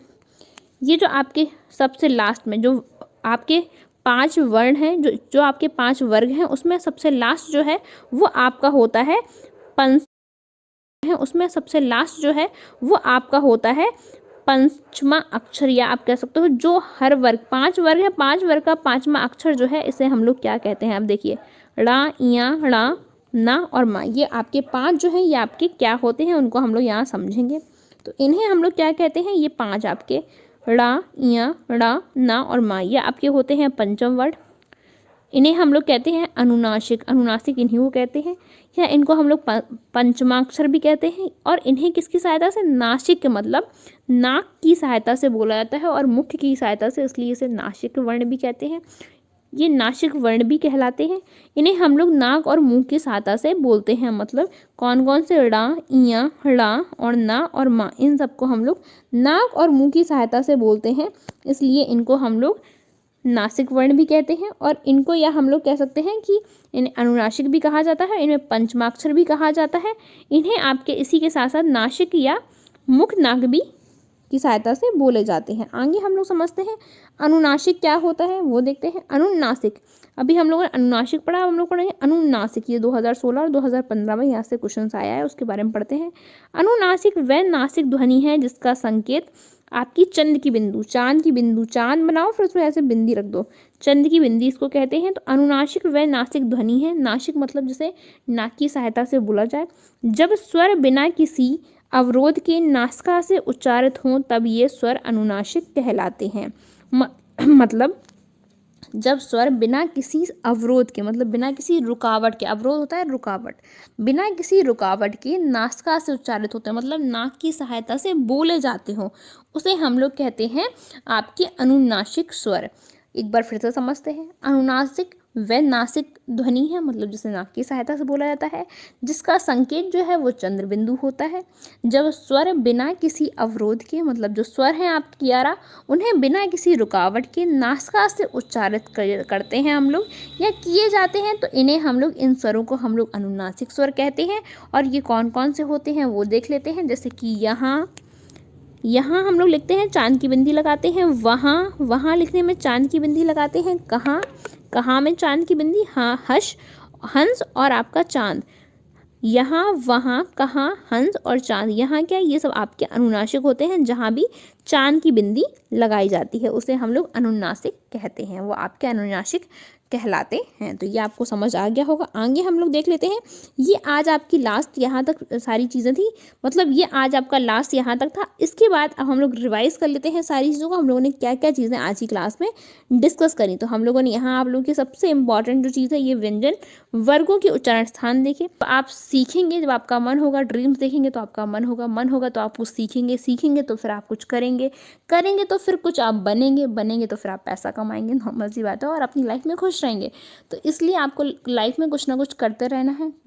ये जो आपके सबसे लास्ट में जो आपके 5 वर्ण हैं, जो आपके 5 वर्ग हैं, उसमें सबसे लास्ट जो है वो आपका होता है उसमें सबसे लास्ट जो है वो आपका होता है पंचमा अक्षर, या आप कह सकते हो जो हर वर्ग 5 वर्ग है, 5 वर्ग का 5वां अक्षर जो है इसे हम लोग क्या कहते हैं। अब देखिए ड़ा, इया, ड़ा, ना और मा, ये आपके 5 जो है ये आपके क्या होते हैं, उनको हम लोग यहाँ समझेंगे। तो इन्हें हम लोग क्या कहते हैं, ये 5 आपके ड़ा, इया, ड़ा, ना और मा, ये आपके होते हैं पंचम वर्ड। इन्हें हम लोग कहते हैं अनुनासिक। अनुनासिक इन्हीं को कहते हैं, या इनको हम लोग पंचमाक्षर भी कहते हैं। और इन्हें किसकी सहायता से, नासिक के मतलब नाक की सहायता से बोला जाता है और मुख की सहायता से, इसलिए इसे नासिक वर्ण भी कहते हैं। ये नासिक वर्ण भी कहलाते हैं। इन्हें हम लोग नाक और मुंह की सहायता से बोलते हैं। मतलब कौन कौन से, ड़ा, इया, ड़ा और ना और मा, इन सबको हम लोग नाक और मुंह की सहायता से बोलते हैं, इसलिए इनको हम लोग नासिक वर्ण भी कहते हैं। और इनको या हम लोग कह सकते हैं कि इन्हें अनुनासिक भी कहा जाता है, इन्हें पंचमाक्षर भी कहा जाता है। इन्हें आपके इसी के साथ साथ नासिक या मुख नाक भी की सहायता से बोले जाते हैं। आगे हम लोग समझते हैं अनुनासिक क्या होता है, वो देखते हैं। अनुनासिक, अभी हम लोगों ने अनुनासिक पढ़ा, हम लोग पढ़ेंगे अनुनासिक। ये 2016 और 2015 में यहाँ से क्वेश्चन आया है, उसके बारे में पढ़ते हैं। अनुनासिक वह नासिक ध्वनि है जिसका संकेत आपकी चंद की बिंदु, चांद की बिंदु, चांद बनाओ फिर उसमें ऐसे बिंदी रख दो, चंद की बिंदी इसको कहते हैं। तो अनुनासिक वह नासिक ध्वनि है। नासिक मतलब जिसे नाक की सहायता से बोला जाए, जब स्वर बिना किसी अवरोध के नासिका से उच्चारित हों तब ये स्वर अनुनासिक कहलाते हैं। मतलब जब स्वर बिना किसी अवरोध के, मतलब बिना किसी रुकावट के, अवरोध होता है रुकावट, बिना किसी रुकावट के नासिका से उच्चारित होते हैं, मतलब नाक की सहायता से बोले जाते हो, उसे हम लोग कहते हैं आपके अनुनासिक स्वर। एक बार फिर से समझते हैं। अनुनासिक वह नासिक ध्वनि है, मतलब जिसे नाक की सहायता से बोला जाता है, जिसका संकेत जो है वो चंद्र बिंदु होता है। जब स्वर बिना किसी अवरोध के, मतलब जो स्वर हैं आपके 11, उन्हें बिना किसी रुकावट के नासिका से उच्चारित करते हैं हम लोग या किए जाते हैं, तो इन्हें हम लोग, इन स्वरों को हम लोग अनुनासिक स्वर कहते हैं। और ये कौन कौन से होते हैं वो देख लेते हैं। जैसे कि यहाँ हम लोग लिखते हैं चांद की बिंदी लगाते हैं, वहाँ लिखने में चांद की बिंदी लगाते हैं, कहाँ में चांद की बिंदी, हाँ, हंस और आपका चांद, यहाँ, वहाँ, कहाँ, हंस और चांद, यहाँ क्या, ये सब आपके अनुनासिक होते हैं। जहाँ भी चांद की बिंदी लगाई जाती है उसे हम लोग अनुनासिक कहते हैं, वो आपके अनुनासिक कहलाते हैं। तो ये आपको समझ आ गया होगा। आगे हम लोग देख लेते हैं। ये आज आपकी लास्ट यहाँ तक सारी चीज़ें थी, मतलब ये आज आपका लास्ट यहाँ तक था। इसके बाद अब हम लोग रिवाइज कर लेते हैं सारी चीज़ों को, हम लोगों ने क्या क्या चीज़ें आज की क्लास में डिस्कस करी। तो हम लोगों ने यहाँ आप लोगों की सबसे इंपॉर्टेंट जो चीज़ है, ये व्यंजन वर्गों के उच्चारण स्थान देखे। तो आप सीखेंगे, जब आपका मन होगा, ड्रीम्स देखेंगे तो आपका मन होगा तो आप कुछ सीखेंगे तो फिर आप कुछ करेंगे तो फिर कुछ आप बनेंगे तो फिर आप पैसा कमाएंगे, नॉर्मल सी बात है, और अपनी लाइफ में खुश रहेंगे। तो इसलिए आपको लाइफ में कुछ ना कुछ करते रहना है।